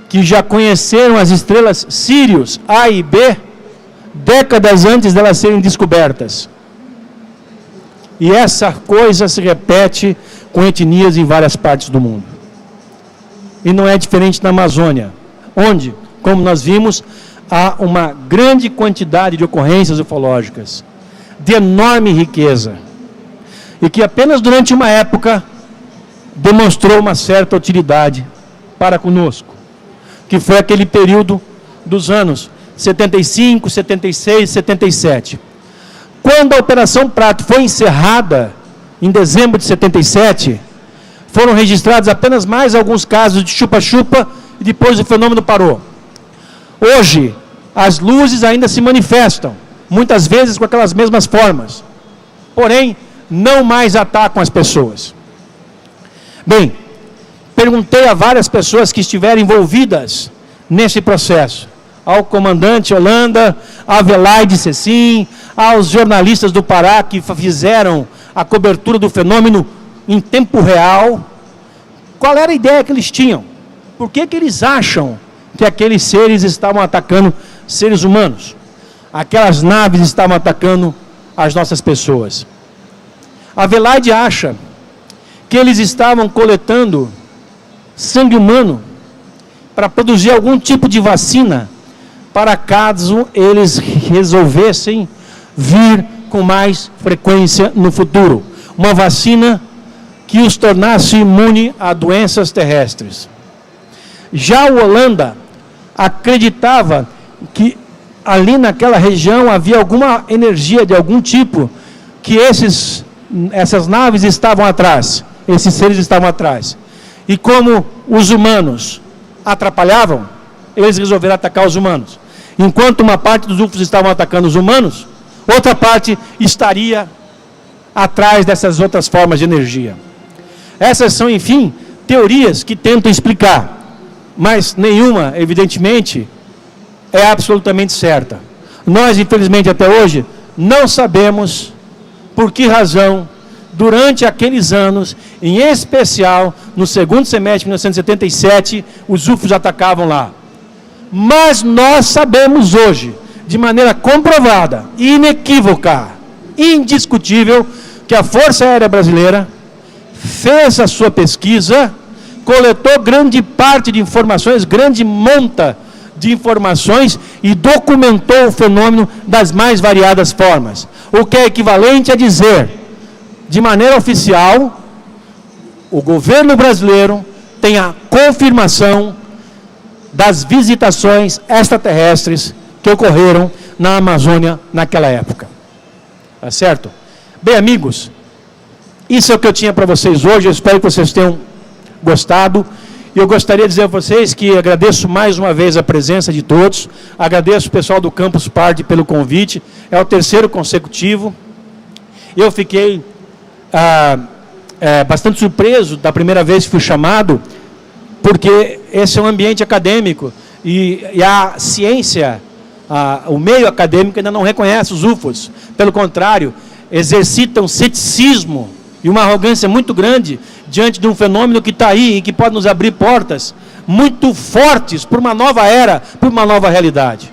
que já conheceram as estrelas Sírius A e B décadas antes delas serem descobertas. E essa coisa se repete com etnias em várias partes do mundo. E não é diferente na Amazônia, onde, como nós vimos, há uma grande quantidade de ocorrências ufológicas, de enorme riqueza, e que apenas durante uma época demonstrou uma certa utilidade para conosco, que foi aquele período dos anos 75, 76, 77. Quando a Operação Prato foi encerrada, em dezembro de 77, foram registrados apenas mais alguns casos de chupa-chupa e depois o fenômeno parou. Hoje, as luzes ainda se manifestam, muitas vezes com aquelas mesmas formas. Porém, não mais atacam as pessoas. Bem, perguntei a várias pessoas que estiveram envolvidas nesse processo, ao comandante Holanda, a Velaide Cecim, aos jornalistas do Pará que fizeram a cobertura do fenômeno em tempo real, qual era a ideia que eles tinham? Por que eles acham que aqueles seres estavam atacando seres humanos? Aquelas naves estavam atacando as nossas pessoas. A Velaide acha que eles estavam coletando sangue humano para produzir algum tipo de vacina, para caso eles resolvessem vir com mais frequência no futuro. Uma vacina que os tornasse imune a doenças terrestres. Já o Holanda acreditava que ali naquela região havia alguma energia de algum tipo, que essas naves estavam atrás, esses seres estavam atrás. E como os humanos atrapalhavam, eles resolveram atacar os humanos. Enquanto uma parte dos UFOs estavam atacando os humanos, outra parte estaria atrás dessas outras formas de energia. Essas são, enfim, teorias que tentam explicar, mas nenhuma, evidentemente, é absolutamente certa. Nós, infelizmente, até hoje, não sabemos por que razão, durante aqueles anos, em especial no segundo semestre de 1977, os UFOs atacavam lá. Mas nós sabemos hoje, de maneira comprovada, inequívoca, indiscutível, que a Força Aérea Brasileira fez a sua pesquisa, coletou grande parte de informações, grande monta de informações e documentou o fenômeno das mais variadas formas. O que é equivalente a dizer, de maneira oficial, o governo brasileiro tem a confirmação das visitações extraterrestres que ocorreram na Amazônia naquela época. Tá certo? Bem, amigos, isso é o que eu tinha para vocês hoje. Eu espero que vocês tenham gostado. E eu gostaria de dizer a vocês que agradeço mais uma vez a presença de todos. Agradeço o pessoal do Campus Party pelo convite. É o terceiro consecutivo. Eu fiquei bastante surpreso da primeira vez que fui chamado, porque esse é um ambiente acadêmico e a ciência, o meio acadêmico ainda não reconhece os UFOs. Pelo contrário, exercitam ceticismo e uma arrogância muito grande diante de um fenômeno que está aí e que pode nos abrir portas muito fortes para uma nova era, para uma nova realidade.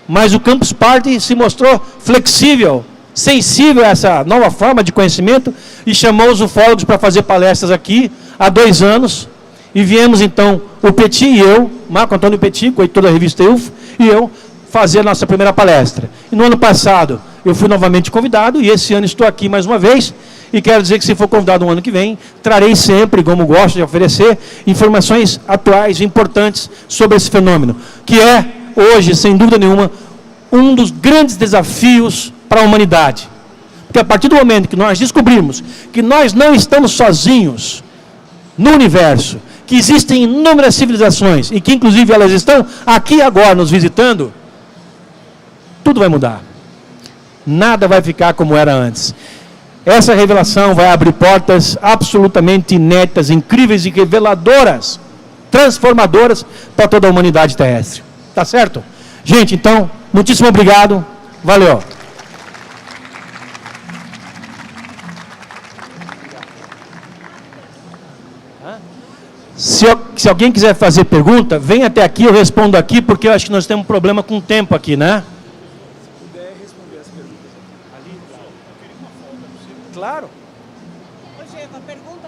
Mas o Campus Party se mostrou flexível, sensível a essa nova forma de conhecimento e chamou os ufólogos para fazer palestras aqui há 2 anos. E viemos então, o Petit e eu, Marco Antônio Petit, coeditor da revista UFO, e eu, fazer a nossa primeira palestra. E no ano passado eu fui novamente convidado e esse ano estou aqui mais uma vez. E quero dizer que se for convidado no ano que vem, trarei sempre, como gosto de oferecer, informações atuais e importantes sobre esse fenômeno, que é, hoje, sem dúvida nenhuma, um dos grandes desafios para a humanidade. Porque a partir do momento que nós descobrirmos que nós não estamos sozinhos no universo, que existem inúmeras civilizações, e que inclusive elas estão aqui agora nos visitando, tudo vai mudar. Nada vai ficar como era antes. Essa revelação vai abrir portas absolutamente inéditas, incríveis e reveladoras, transformadoras para toda a humanidade terrestre. Tá certo? Gente, então, muitíssimo obrigado. Valeu. Se alguém quiser fazer pergunta, vem até aqui, eu respondo aqui, porque eu acho que nós temos um problema com o tempo aqui, né?